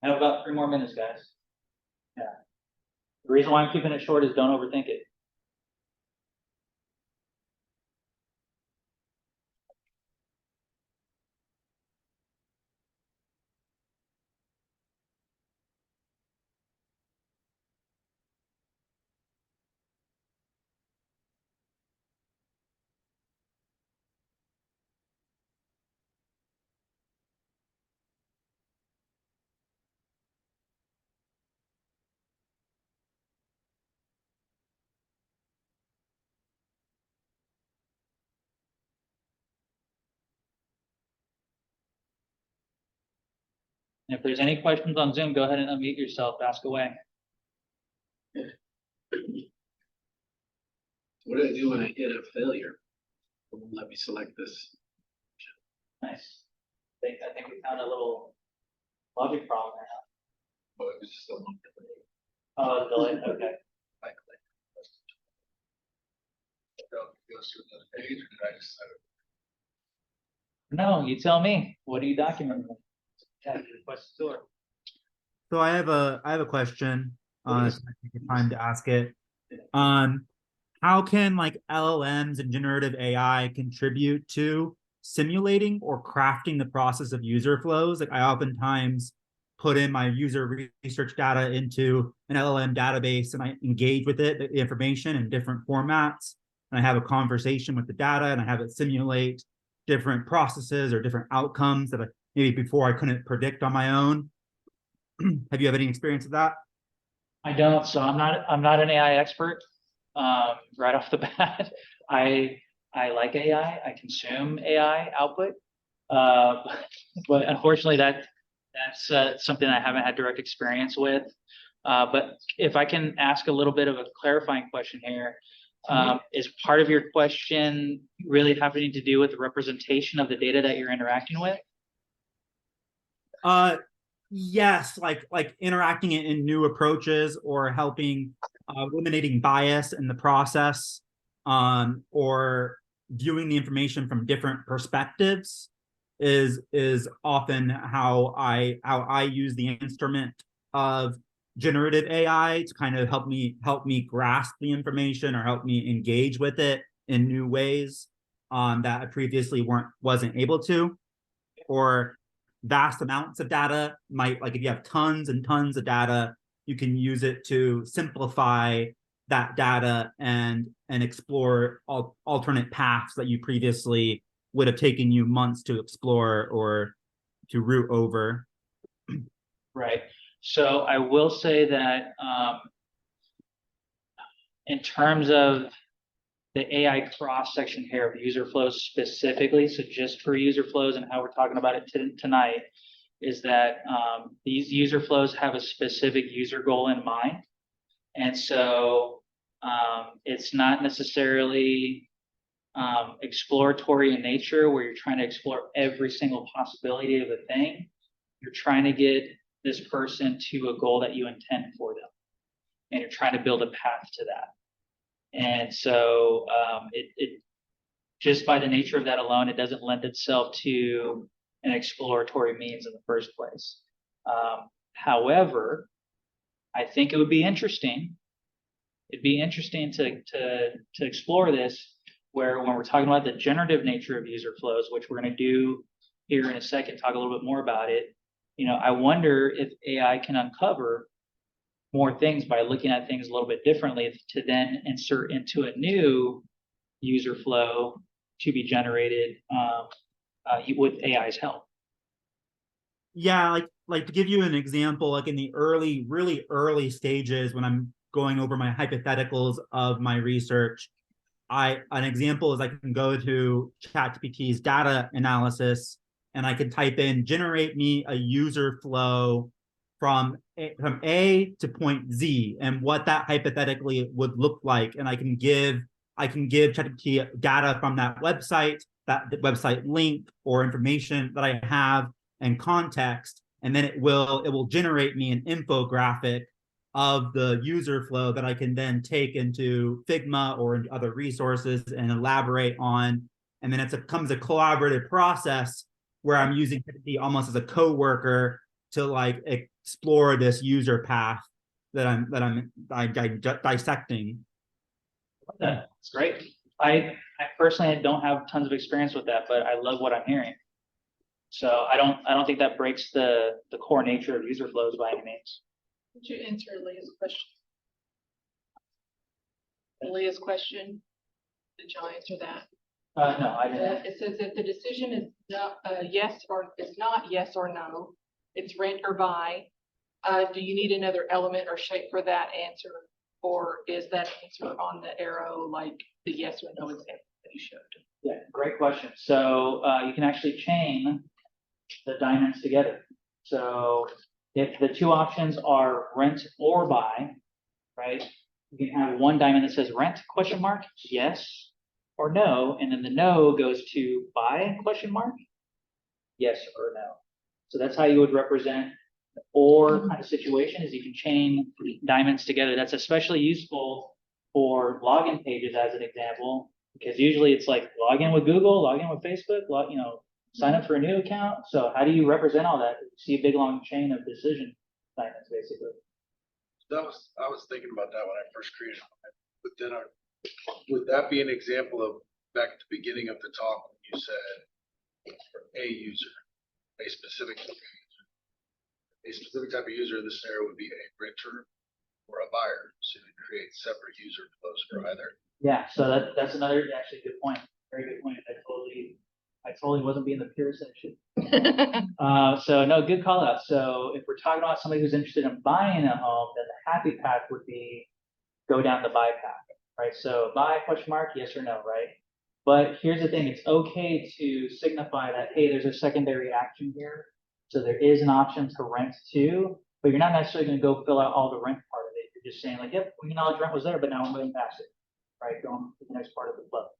S1: I have about 3 more minutes, guys. Yeah. The reason why I'm keeping it short is don't overthink it. And if there's any questions on Zoom, go ahead and unmute yourself, ask away.
S11: What do I do when I hit a failure? It won't let me select this.
S1: Nice. I think we found a little logic problem there.
S11: Oh, it was just a long delay.
S1: Oh, delay, okay.
S11: I click. Goes to another page, or did I just set it?
S1: No, you tell me. What are you documenting? Yeah, request the tour.
S12: So I have a question. So I take the time to ask it. How can like LLMs and generative AI contribute to simulating or crafting the process of user flows? Like I oftentimes put in my user research data into an LLM database and I engage with it, the information in different formats. And I have a conversation with the data and I have it simulate different processes or different outcomes that maybe before I couldn't predict on my own. Have you had any experience with that?
S1: I don't, so I'm not an AI expert. Right off the bat, I like AI. I consume AI output, but unfortunately, that's something I haven't had direct experience with. But if I can ask a little bit of a clarifying question here, is part of your question really having to do with the representation of the data that you're interacting with?
S12: Yes, like interacting in new approaches or helping eliminating bias in the process, or viewing the information from different perspectives is often how I use the instrument of generative AI to kind of help me grasp the information or help me engage with it in new ways that I previously wasn't able to. Or vast amounts of data might, like if you have tons and tons of data, you can use it to simplify that data and explore alternate paths that you previously would have taken you months to explore or to route over.
S1: Right. So I will say that in terms of the AI cross section here of user flows specifically, so just for user flows and how we're talking about it tonight, is that these user flows have a specific user goal in mind. And so it's not necessarily exploratory in nature where you're trying to explore every single possibility of a thing. You're trying to get this person to a goal that you intend for them. And you're trying to build a path to that. And so it just by the nature of that alone, it doesn't lend itself to an exploratory means in the first place. However, I think it would be interesting. It'd be interesting to explore this, where when we're talking about the generative nature of user flows, which we're going to do here in a second, talk a little bit more about it. You know, I wonder if AI can uncover more things by looking at things a little bit differently to then insert into a new user flow to be generated with AI's help.
S12: Yeah, like to give you an example, like in the early, really early stages when I'm going over my hypotheticals of my research, an example is I can go to ChatGPT's data analysis and I can type in generate me a user flow from A to point Z and what that hypothetically would look like. And I can give ChatGPT data from that website link or information that I have and context, and then it will generate me an infographic of the user flow that I can then take into Figma or into other resources and elaborate on. And then it becomes a collaborative process where I'm using ChatGPT almost as a co-worker to like explore this user path that I'm dissecting.
S1: That's great. I personally don't have tons of experience with that, but I love what I'm hearing. So I don't think that breaks the core nature of user flows by any means.
S9: Would you answer Leah's question? Leah's question, did y'all answer that?
S1: No, I didn't.
S9: It says if the decision is not yes or it's not yes or no, it's rent or buy. Do you need another element or shape for that answer, or is that answer on the arrow like the yes or no example that you showed?
S1: Yeah, great question. So you can actually chain the diamonds together. So if the two options are rent or buy, right? You can have one diamond that says rent question mark, yes or no, and then the no goes to buy question mark, yes or no. So that's how you would represent the or kind of situation, is you can chain diamonds together. That's especially useful for login pages as an example, because usually it's like log in with Google, log in with Facebook, sign up for a new account. So how do you represent all that? You see a big long chain of decision diamonds, basically.
S10: I was thinking about that when I first created it, but then would that be an example of back at the beginning of the talk when you said a user, a specific type of user in this scenario would be a renter or a buyer, so you create separate user flows for either.
S1: Yeah, so that's another actually good point. Very good point. I totally wasn't being the pure section. So no, good call out. So if we're talking about somebody who's interested in buying a home, then the happy path would be go down the buy path, right? So buy question mark, yes or no, right? But here's the thing, it's okay to signify that, hey, there's a secondary action here. So there is an option to rent too, but you're not necessarily going to go fill out all the rent part of it. You're just saying like, yep, we acknowledge rent was there, but now I'm moving past it, right? Going to the next part of the flow.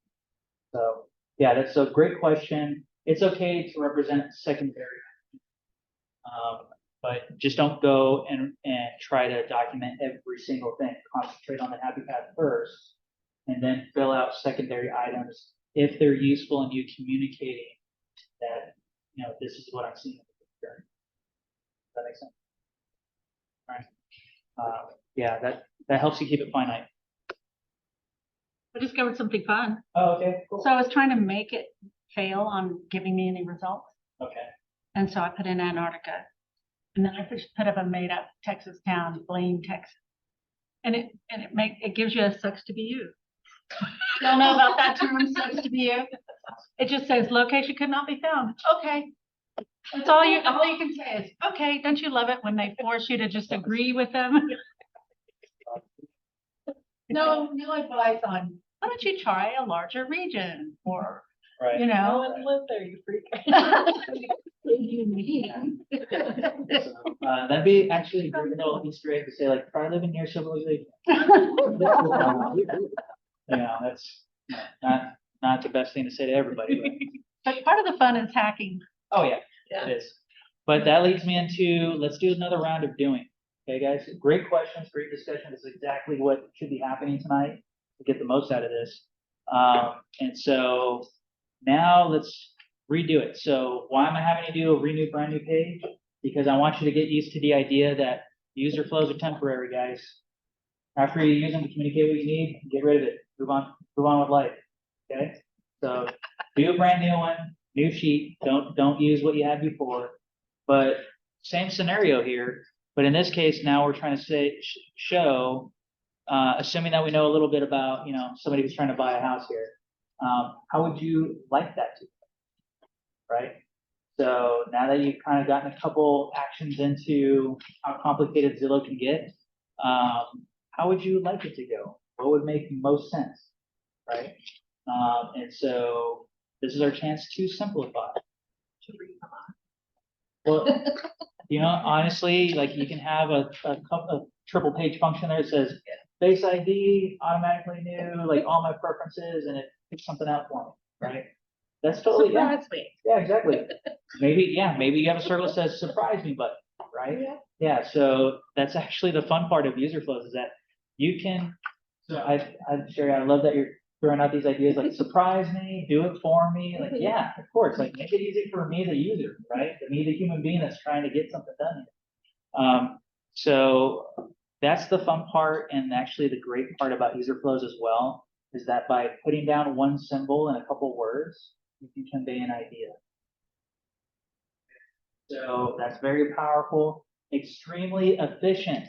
S1: So yeah, that's a great question. It's okay to represent secondary, but just don't go and try to document every single thing. Concentrate on the happy path first, and then fill out secondary items if they're useful in you communicating that, this is what I'm seeing. Does that make sense? All right. Yeah, that helps you keep it finite.
S4: I discovered something fun.
S1: Oh, okay, cool.
S4: So I was trying to make it fail on giving me any results.
S1: Okay.
S4: And so I put in Antarctica. And then I just put up a made up Texas town, Blaine, Texas. And it gives you a sucks to be you. Don't know about that term, sucks to be you. It just says location could not be found. Okay. That's all you can say is, okay, don't you love it when they force you to just agree with them? No advice on, why don't you try a larger region or,
S1: right.
S9: No one lived there, you freak.
S1: That'd be actually a great little Easter egg to say, like, try living near civilization. That's not the best thing to say to everybody.
S4: But part of the fun is hacking.
S1: Oh yeah, it is. But that leads me into, let's do another round of doing. Okay, guys, great questions, great discussion. This is exactly what should be happening tonight to get the most out of this. And so now let's redo it. So why am I having to do a brand new page? Because I want you to get used to the idea that user flows are temporary, guys. After you use them to communicate what you need, get rid of it. Move on with life. Okay? So do a brand new one. new sheet, don't use what you had before. But same scenario here, but in this case, now we're trying to say, show, assuming that we know a little bit about, you know, somebody who's trying to buy a house here. How would you like that to go? Right? So now that you've kind of gotten a couple actions into how complicated Zillow can get, how would you like it to go? What would make most sense, right? And so this is our chance to simplify. Well, you know, honestly, like you can have a triple page function there that says base ID, automatically new, like all my preferences, and it picks something out for me, right? That's totally, yeah,
S3: Surprise me.
S1: yeah, exactly. Maybe you have a circle that says surprise me button, right? Yeah, so that's actually the fun part of user flows is that you can, so Sherry, I love that you're throwing out these ideas like surprise me, do it for me. Like, yeah, of course, like make it easy for me, the user, right? Me, the human being that's trying to get something done here. So that's the fun part, and actually the great part about user flows as well is that by putting down one symbol and a couple words, you can convey an idea. So that's very powerful, extremely efficient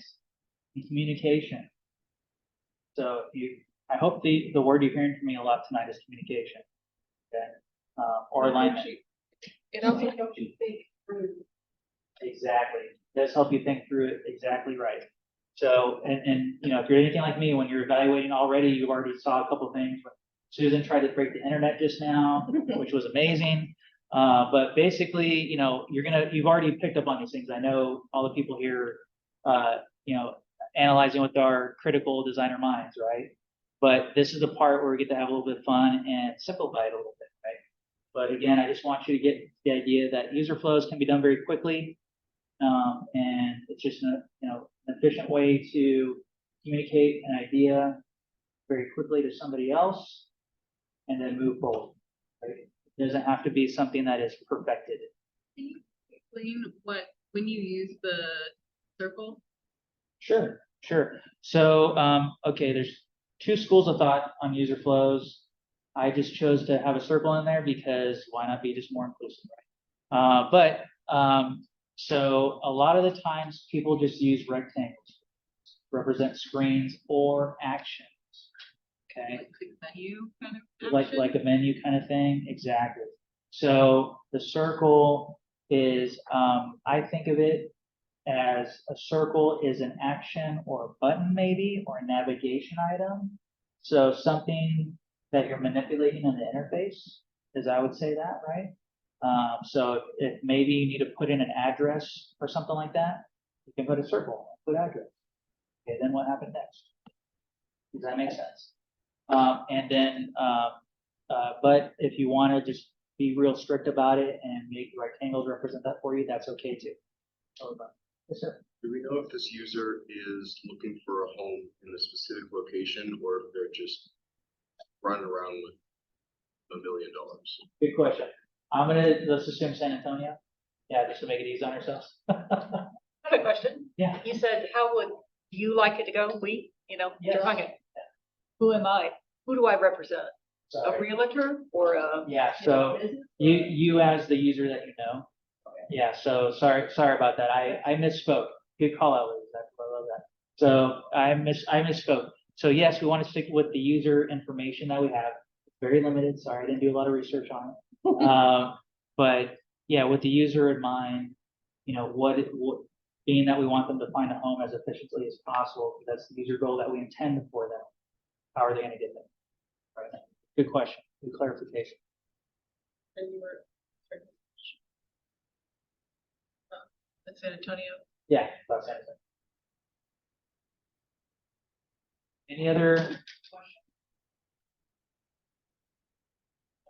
S1: in communication. So I hope the word you're hearing from me a lot tonight is communication, okay, or alignment.
S9: It also helps you think through.
S1: Exactly, it does help you think through it. Exactly right. So, and you know, if you're anything like me, when you're evaluating already, you already saw a couple things. Susan tried to break the internet just now, which was amazing. But basically, you know, you've already picked up on these things. I know all the people here, you know, analyzing with our critical designer minds, right? But this is the part where we get to have a little bit of fun and simplify it a little bit, right? But again, I just want you to get the idea that user flows can be done very quickly. And it's just an efficient way to communicate an idea very quickly to somebody else and then move forward, right? It doesn't have to be something that is perfected.
S7: Can you explain when you use the circle?
S1: Sure. So, okay, there's two schools of thought on user flows. I just chose to have a circle in there because why not be just more inclusive, right? So a lot of the times people just use rectangles to represent screens or actions. Okay.
S7: Like menu kind of
S1: Like a menu kind of thing. Exactly. So the circle is, I think of it as a circle is an action or a button maybe, or a navigation item. So something that you're manipulating in the interface, as I would say that, right? So if maybe you need to put in an address or something like that, you can put a circle, put address. Okay, then what happened next? Does that make sense? And then, but if you want to just be real strict about it and make rectangles represent that for you, that's okay too. Yes, sir.
S10: Do we know if this user is looking for a home in a specific location or if they're just running around with $1 million?
S1: Good question. Let's assume San Antonio. Yeah, just to make it easy on ourselves.
S3: I have a question.
S1: Yeah.
S3: You said, how would you like it to go?
S1: Yes.
S3: Who am I? Who do I represent?
S1: Sorry.
S3: A realtor or a?
S1: Yeah, so you as the user that you know. Yeah, so sorry about that. I misspoke. Good call out, Liz. I love that. So I misspoke. So yes, we want to stick with the user information that we have. It's very limited. Sorry, I didn't do a lot of research on it. But yeah, with the user in mind, you know, being that we want them to find a home as efficiently as possible, because that's the user goal that we intend for them. How are they going to get there? Right. Good question. Good clarification.
S7: And you were San Antonio.
S1: Yeah, that's San Antonio. Any other questions?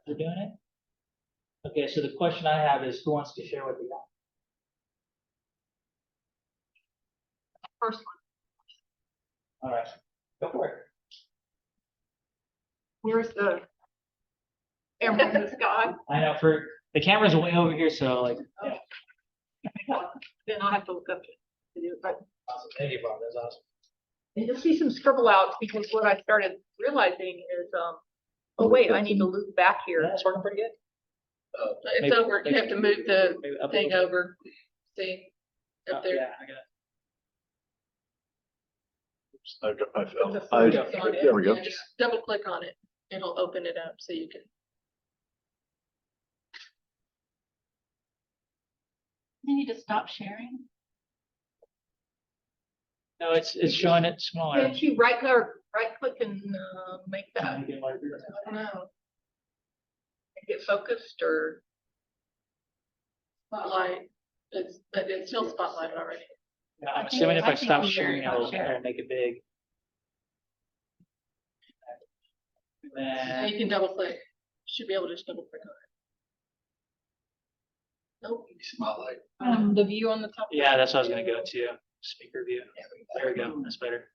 S1: Are doing it? Okay, so the question I have is, who wants to share what they got?
S3: First one.
S1: All right, go for it.
S3: Where's the camera in the sky?
S1: I know for the camera's way over here, so like. Yeah.
S3: Then I'll have to look up to do it. But
S1: Awesome. Thank you, Bob. That's awesome.
S3: and you'll see some scribble outs because what I started realizing is, oh wait, I need to loop back here.
S1: Yeah, it's working pretty good.
S9: It's
S1: Maybe-
S9: over. You have to move the
S1: maybe up a
S9: thing
S1: little
S9: over. See?
S1: bit.
S9: Up there.
S1: Yeah, I got it.
S9: It's on it.
S8: There we go.
S9: Yeah, just double click on it. It'll open it up so you can.
S4: You need to stop sharing.
S1: No, it's showing it smaller.
S3: Can't you right click and make that,
S1: Make it larger.
S3: I don't know. Make it focused or?
S9: Spotlight. It's still spotlighted already.
S1: Yeah, I'm
S4: I think-
S1: assuming if
S4: I
S1: I
S4: think
S1: stop
S4: you should
S1: sharing,
S4: stop
S1: it'll
S4: sharing.
S1: make it big.
S9: Now
S1: And
S9: you can double click. Should be able to just double click on it. Nope.
S11: Spotlight.
S9: The view on the top.
S1: yeah, that's what I was gonna go to. Speaker view. There we go. That's better.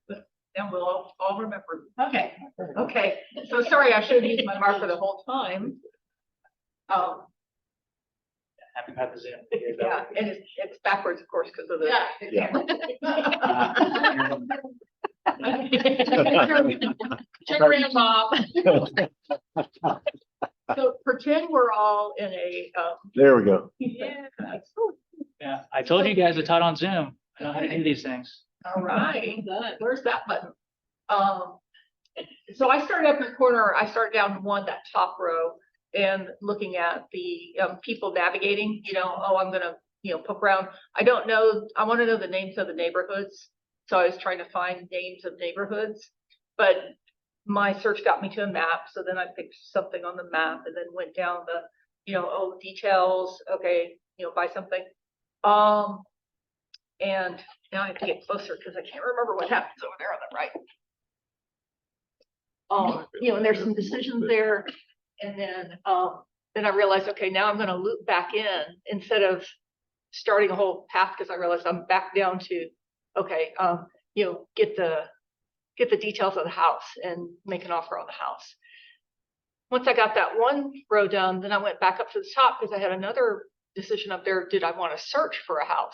S3: And we'll all remember. Okay, okay. So sorry, I should have used my marker the whole time.
S1: Happy to have the Zoom.
S3: Yeah, and it's backwards, of course, because of the.
S9: Yeah. Check around, Bob.
S3: So pretend we're all in a,
S8: There we go.
S9: Yeah.
S1: Yeah, I told you guys I taught on Zoom. I know how to do these things.
S3: all right, where's that button? So I started up in the corner, I started down one, that top row, and looking at the people navigating, I'm gonna, poke around. I don't know, I want to know the names of the neighborhoods. So I was trying to find names of neighborhoods, but my search got me to a map. So then I picked something on the map and then went down the, details. Okay, buy something. And now I have to get closer because I can't remember what happens over there on the right. And there's some decisions there. And then I realized, okay, now I'm going to loop back in instead of starting a whole path because I realized I'm back down to, okay, get the details of the house and make an offer on the house. Once I got that one row done, then I went back up to the top because I had another decision up there. Did I want to search for a house?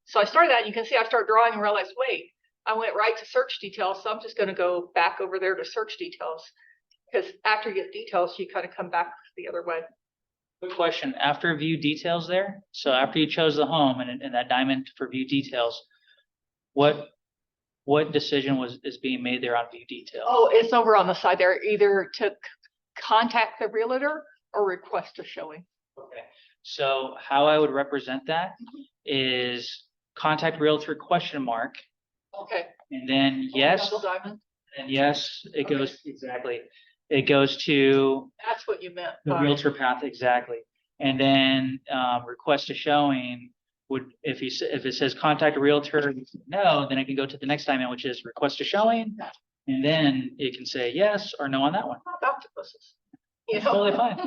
S3: So I started that, and you can see I started drawing and realized, wait, I went right to search details. So I'm just going to go back over there to search details because after you get details, you kind of come back the other way.
S1: Quick question, after view details there, so after you chose the home and that diamond for view details, what decision is being made there on view details?
S3: Oh, it's over on the side there, either to contact the realtor or request a showing.
S1: Okay, so how I would represent that is contact realtor ?
S3: Okay.
S1: And then yes,
S3: Double diamond.
S1: and yes, it
S3: Okay.
S1: goes, exactly. It goes to
S3: That's what you meant.
S1: the
S3: by-
S1: realtor path, exactly. And then request a showing would, if it says contact a realtor, no, then I can go to the next diamond, which is request a showing. And then it can say yes or no on that one.
S3: Not octopuses.
S1: It's totally fine.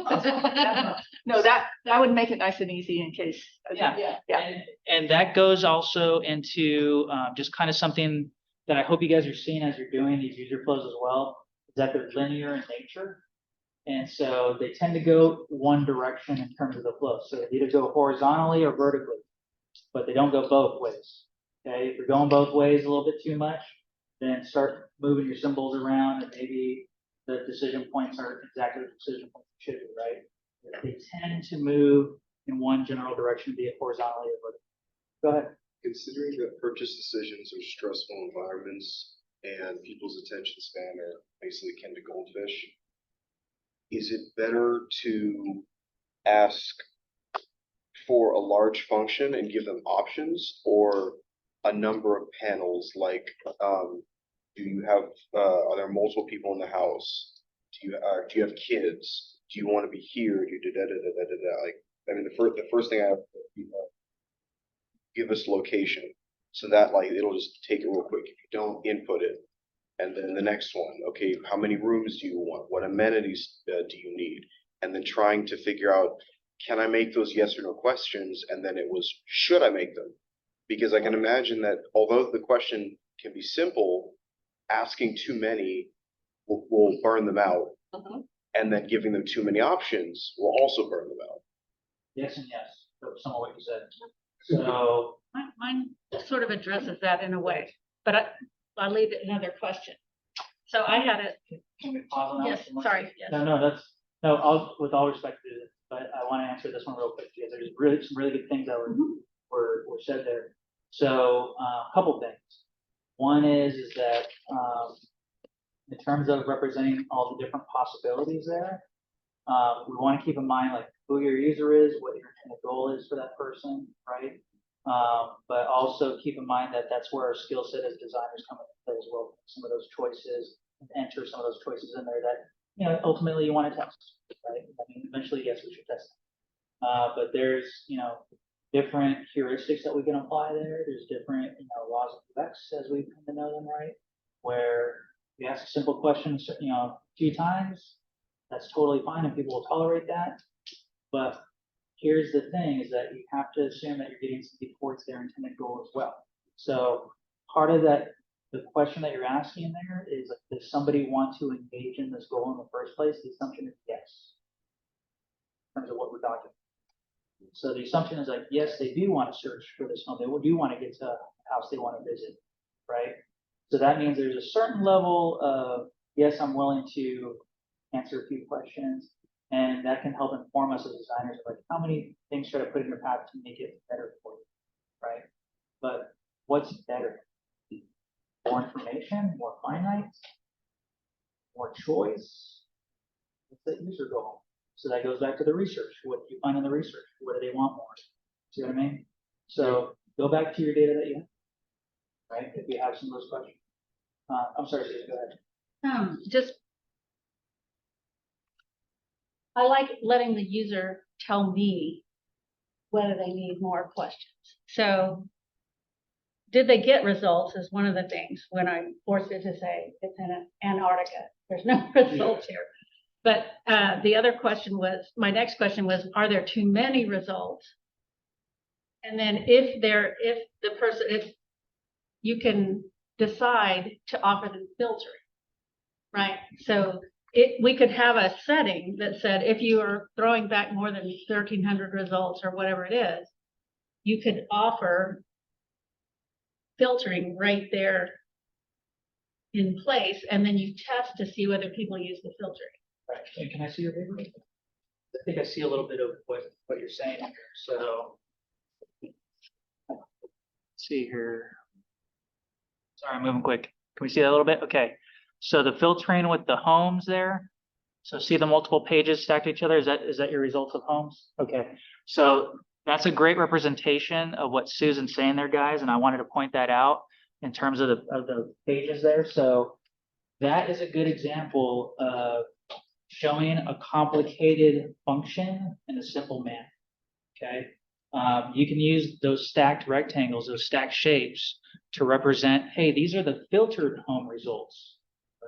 S3: No, that would make it nice and easy in case.
S1: Yeah.
S3: Yeah.
S1: And that goes also into just kind of something that I hope you guys are seeing as you're doing these user flows as well, is that they're linear in nature. And so they tend to go one direction in terms of the flow. So they either go horizontally or vertically, but they don't go both ways. Okay, if you're going both ways a little bit too much, then start moving your symbols around and maybe the decision points aren't exactly the decision points you should be, right? They tend to move in one general direction, be it horizontally or vertically. Go ahead.
S10: Considering that purchase decisions are stressful environments and people's attention span are basically akin to goldfish, is it better to ask for a large function and give them options, or a number of panels? Like, do you have, are there multiple people in the house? Do you have kids? Do you want to be here? Do you da-da-da-da-da-da? Like, I mean, the first thing I have to give us location, so that like it'll just take it real quick. If you don't input it, and then the next one, okay, how many rooms do you want? What amenities do you need? And then trying to figure out, can I make those yes or no questions? And then it was, should I make them? Because I can imagine that although the question can be simple, asking too many will burn them out.
S3: Mhm.
S10: And then giving them too many options will also burn them out.
S1: Yes and yes, some of what you said. So,
S4: Mine sort of addresses that in a way, but I'll leave it another question. So I had it,
S1: can we pause on that?
S4: yes, sorry, yes.
S1: No, with all respect to but I want to answer this one real quick because there's really some really good things that were said there. So a couple things. One is that in terms of representing all the different possibilities there, we want to keep in mind like who your user is, what your intended goal is for that person, right? But also keep in mind that that's where our skill set as designers come into play as well. Some of those choices, enter some of those choices in there that, you know, ultimately you want to test, right? I mean, eventually, yes, we should test them. But there's, you know, different heuristics that we can apply there. There's different, you know, laws of UX as we come to know them, right? Where you ask a simple question, you know, a few times, that's totally fine and people will tolerate that. But here's the thing is that you have to assume that you're getting something towards their intended goal as well. So part of that, the question that you're asking there is, like, does somebody want to engage in this goal in the first place? The assumption is yes, in terms of what we're documenting. So the assumption is like, yes, they do want to search for this home. They do want to get to a house they want to visit, right? So that means there's a certain level of, yes, I'm willing to answer a few questions, and that can help inform us as designers of like, how many things should I put in your path to make it better for you, right? But what's better? More information, more finite, more choice? What's that user goal? So that goes back to the research. What do you find in the research? What do they want more? See what I mean? So go back to your data that you have, right? If you have some of those questions. I'm sorry, Steve, go ahead.
S4: Just, I like letting the user tell me whether they need more questions. So did they get results is one of the things when I forced it to say it's in Antarctica. There's no results here. But the other question was, my next question was, are there too many results? And then if you can decide to offer them filtering, right? So we could have a setting that said, if you are throwing back more than 1,300 results or whatever it is, you could offer filtering right there in place, and then you test to see whether people use the filtering.
S1: Right. And can I see your paper? I think I see a little bit of what you're saying here. So let's see here. Sorry, I'm moving quick. Can we see that a little bit? Okay. So the filtering with the homes there. So see the multiple pages stacked to each other. Is that your results of homes? Okay. So that's a great representation of what Susan's saying there, guys. And I wanted to point that out in terms of the pages there. So that is a good example of showing a complicated function in a simple manner. Okay. You can use those stacked rectangles, those stacked shapes to represent, hey, these are the filtered home results,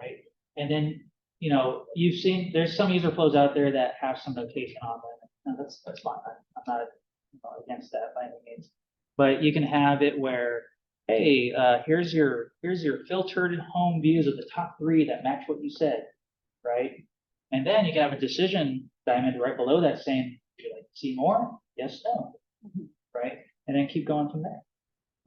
S1: right? And then, you know, you've seen, there's some user flows out there that have some notation on them. And that's fine. I'm not against that by any means. But you can have it where, hey, here's your filtered home views of the top 3 that match what you said, right? And then you can have a decision diamond right below that saying, do you like to see more? Yes, no, right? And then keep going from there.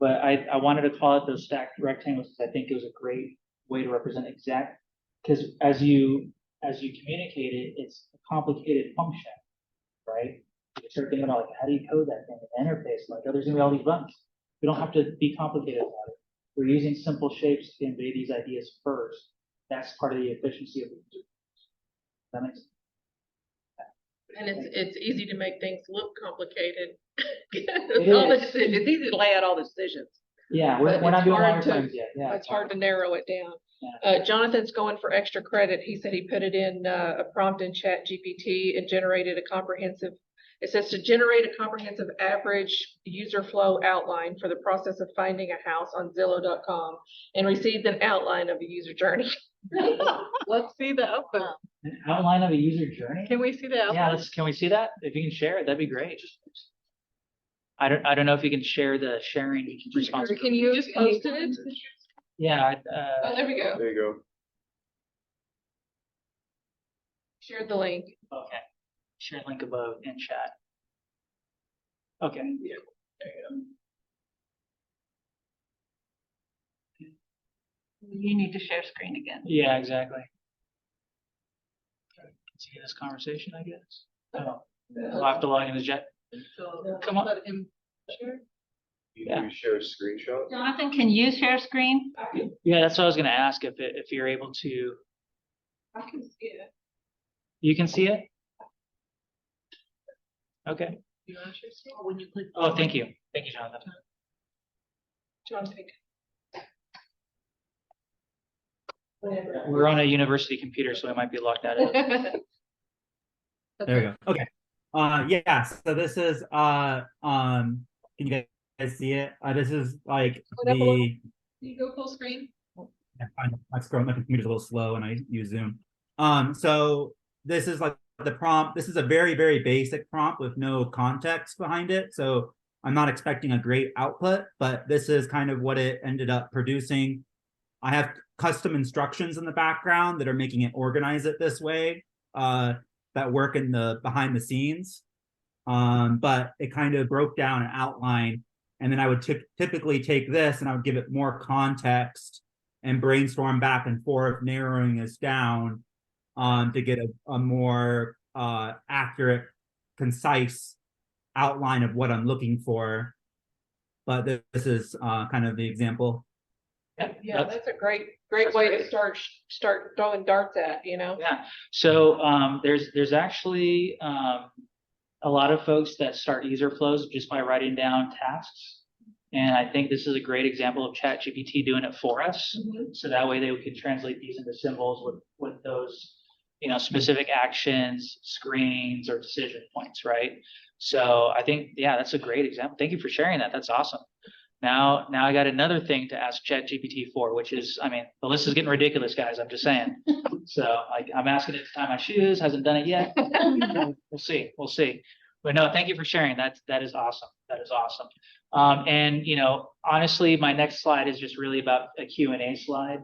S1: But I wanted to call it those stacked rectangles because I think it was a great way to represent exact, because as you communicate it, it's a complicated function, right? You start thinking about like, how do you code that thing in the interface? Like, oh, there's gonna be all these buttons. We don't have to be complicated about it. We're using simple shapes to convey these ideas first. That's part of the efficiency of the user. That makes sense.
S9: And it's easy to make things look complicated.
S1: It's
S9: easy to lay out all the decisions.
S1: Yeah,
S9: But
S1: we're not
S9: it's
S1: doing
S9: hard
S1: longer
S9: to-
S1: terms yet. Yeah,
S9: It's hard to narrow it down.
S1: Yeah.
S9: Jonathan's going for extra credit. He said he put it in a prompt in Chat GPT and generated a comprehensive, it says to generate a comprehensive average user flow outline for the process of finding a house on Zillow.com and received an outline of a user journey. Let's see the output.
S1: An outline of a user journey.
S9: Can we see the outline?
S1: Yeah, can we see that? If you can share it, that'd be great. I don't know if you can share the sharing responsibility.
S9: Can you just post it?
S1: Yeah.
S9: Oh, there we go.
S2: There you go.
S9: Shared the link.
S1: Okay. Share link above in chat. Okay. Yeah. There you
S4: You need to share screen again.
S1: go. Yeah, exactly. See this conversation, I guess. Oh, I'll have to log in as Jet.
S7: So
S1: Come on.
S7: let him share.
S1: Yeah.
S10: You share a screenshot?
S4: Jonathan, can you share screen?
S1: Yeah, that's what I was gonna ask, if you're able to,
S9: I can see it.
S1: you can see it? Okay.
S7: You want to share screen?
S3: When you click.
S1: Oh, thank you. Thank you, Jonathan.
S9: John, take.
S1: We're on a university computer, so I might be locked out of it.
S12: There we go. Okay. Yeah, so this is can you guys see it? This is like
S9: Put up a little-
S12: the
S9: You go full screen?
S12: yeah, my scroll, my computer's a little slow and I use Zoom. So this is like the prompt. This is a very, very basic prompt with no context behind it. So I'm not expecting a great output, but this is kind of what it ended up producing. I have custom instructions in the background that are making it organize it this way, that work in the behind the scenes. But it kind of broke down an outline, and then I would typically take this and I would give it more context and brainstorm back and forth, narrowing this down to get a more accurate, concise outline of what I'm looking for. But this is kind of the example.
S9: Yeah, that's a great way to start throwing darts at, you know?
S1: Yeah, so there's actually a lot of folks that start user flows just by writing down tasks. And I think this is a great example of ChatGPT doing it for us. So that way they can translate these into symbols with those, specific actions, screens, or decision points, right? So I think, yeah, that's a great example. Thank you for sharing that. That's awesome. Now I got another thing to ask ChatGPT for, which is, the list is getting ridiculous, guys. I'm just saying. So I'm asking it to tie my shoes. Hasn't done it yet. We'll see. But no, thank you for sharing. That is awesome. That is awesome. And honestly, my next slide is just really about a Q&A slide.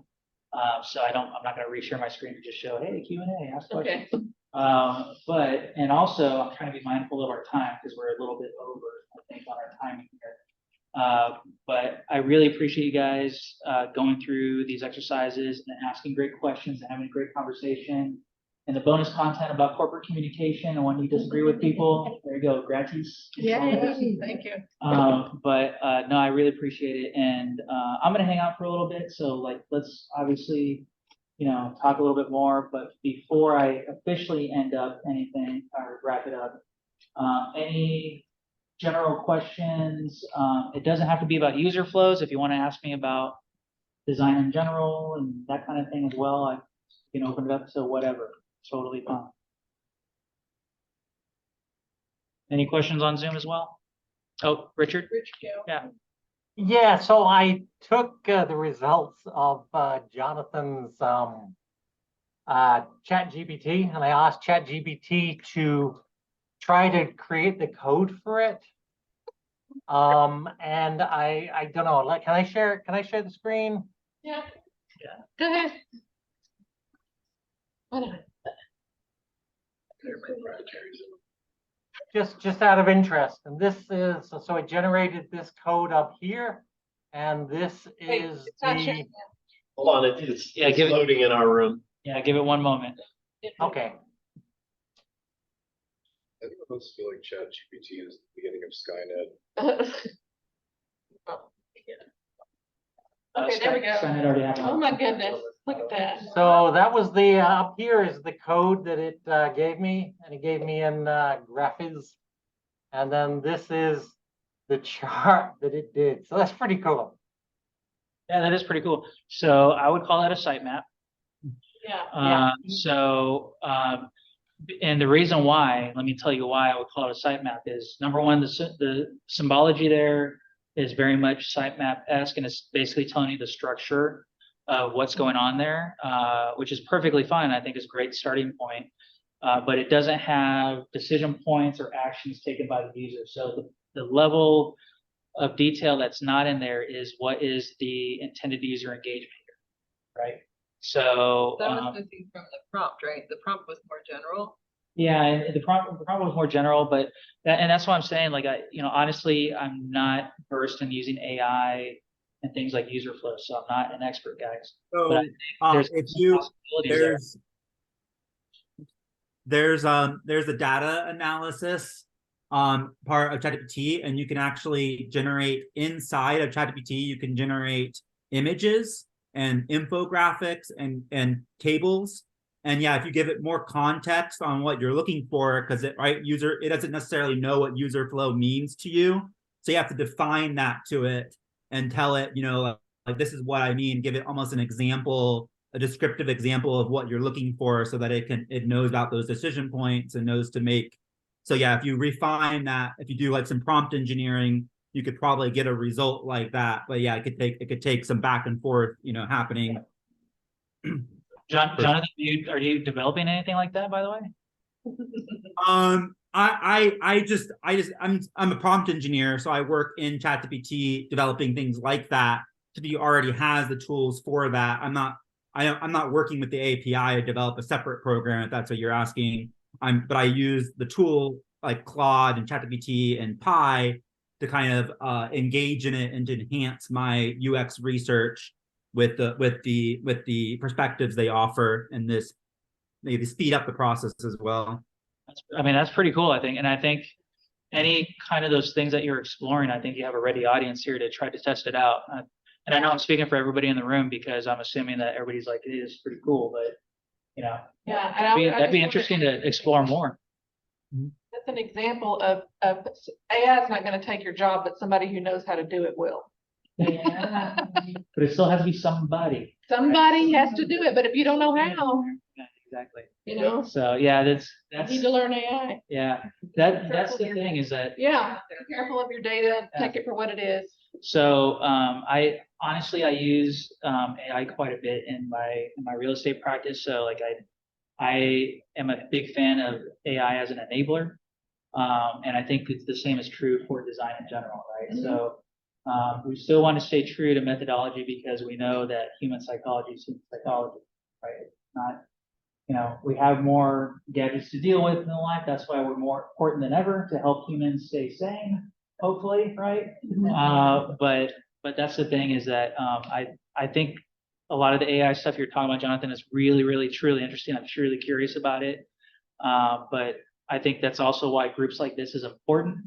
S1: So I'm not going to reshare my screen to just show, hey, Q&A, ask questions. Okay. And also I'm trying to be mindful of our time because we're a little bit over, I think, on our timing here. But I really appreciate you guys going through these exercises and asking great questions and having a great conversation. And the bonus content about corporate communication and when you disagree with people, there you go, gratis.
S3: Yeah, thank you.
S1: But no, I really appreciate it. And I'm gonna hang out for a little bit. So let's obviously, talk a little bit more. But before I officially end up anything or wrap it up, any general questions? It doesn't have to be about user flows. If you want to ask me about design in general and that kind of thing as well, I can open it up to whatever. Totally fine. Any questions on Zoom as well? Oh, Richard? Yeah.
S13: Yeah, so I took the results of Jonathan's ChatGPT, and I asked ChatGPT to try to create the code for it. And I don't know, can I share the screen?
S9: Yeah. Go ahead.
S13: Just out of interest, and this is, so I generated this code up here, and this is
S9: it's not
S13: the,
S9: sharing
S8: Hold on, it's
S1: Yeah, give it-
S8: loading in our room.
S1: Yeah, give it one moment.
S13: okay.
S10: I think most feel like ChatGPT is the beginning of Skynet.
S9: Okay, there we go.
S1: Skynet already happened.
S9: Oh my goodness, look at that.
S13: So that was the, up here is the code that it gave me, and it gave me in graphics. And then this is the chart that it did. So that's pretty cool.
S1: Yeah, that is pretty cool. So I would call that a sitemap.
S9: Yeah.
S1: And the reason why, let me tell you why I would call it a sitemap is, number one, the symbology there is very much sitemap-esque, and it's basically telling you the structure of what's going on there, which is perfectly fine. I think is a great starting point. But it doesn't have decision points or actions taken by the user. So the level of detail that's not in there is what is the intended user engagement here, right? So
S7: That was missing from the prompt, right? The prompt was more general.
S1: yeah, and the prompt was more general, but that's why I'm saying, honestly, I'm not versed in using AI and things like user flow, so I'm not an expert, guys.
S12: So
S1: But I think there's
S12: if you
S1: possibilities there.
S12: there's a data analysis part of ChatGPT, and you can actually generate inside of ChatGPT, you can generate images and infographics and tables. And yeah, if you give it more context on what you're looking for, because it doesn't necessarily know what user flow means to you. So you have to define that to it and tell it, like this is what I mean, give it almost an example, a descriptive example of what you're looking for so that it knows about those decision points and knows to make. So yeah, if you refine that, if you do like some prompt engineering, you could probably get a result like that. But yeah, it could take some back and forth, happening.
S1: Jonathan, are you developing anything like that, by the way?
S12: I'm a prompt engineer, so I work in ChatGPT developing things like that. ChatGPT already has the tools for that. I'm not working with the API to develop a separate program, if that's what you're asking. But I use the tool like Claude and ChatGPT and Pi to kind of engage in it and to enhance my UX research with the perspectives they offer, and this maybe speed up the process as well.
S1: That's pretty cool, I think. And I think any kind of those things that you're exploring, I think you have a ready audience here to try to test it out. And I know I'm speaking for everybody in the room because I'm assuming that everybody's like, it is pretty cool, but
S9: Yeah.
S1: that'd be interesting to explore more.
S9: That's an example of AI is not going to take your job, but somebody who knows how to do it will.
S1: Yeah. But it still has to be somebody.
S9: Somebody has to do it, but if you don't know how,
S1: Yeah, exactly.
S9: So
S1: yeah,
S9: you
S1: that's
S9: need to learn AI.
S1: yeah. That's the thing is that
S9: Yeah, be careful of your data, take it for what it is.
S1: so I honestly use AI quite a bit in my real estate practice. So like I am a big fan of AI as an enabler. And I think it's the same is true for design in general, right?
S9: Mm-hmm.
S1: So we still want to stay true to methodology because we know that human psychology is human psychology, right? It's not, we have more gadgets to deal with in life. That's why we're more important than ever to help humans stay sane, hopefully, right? But that's the thing is that I think a lot of the AI stuff you're talking about, Jonathan, is really, really, truly interesting. I'm truly curious about it. But I think that's also why groups like this is important,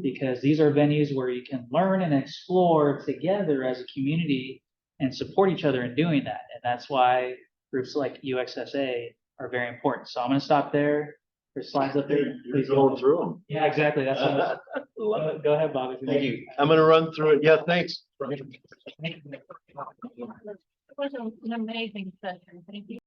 S1: because these are venues where you can learn and explore together as a community and support each other in doing that. And that's why groups like UXSA are very important. So I'm going to stop there. There's slides up there.
S8: Please go through them.
S1: Yeah, exactly. That's what go ahead, Bob.
S8: Thank you. I'm going to run through it. Yeah, thanks.
S4: It was an amazing session. Thank you.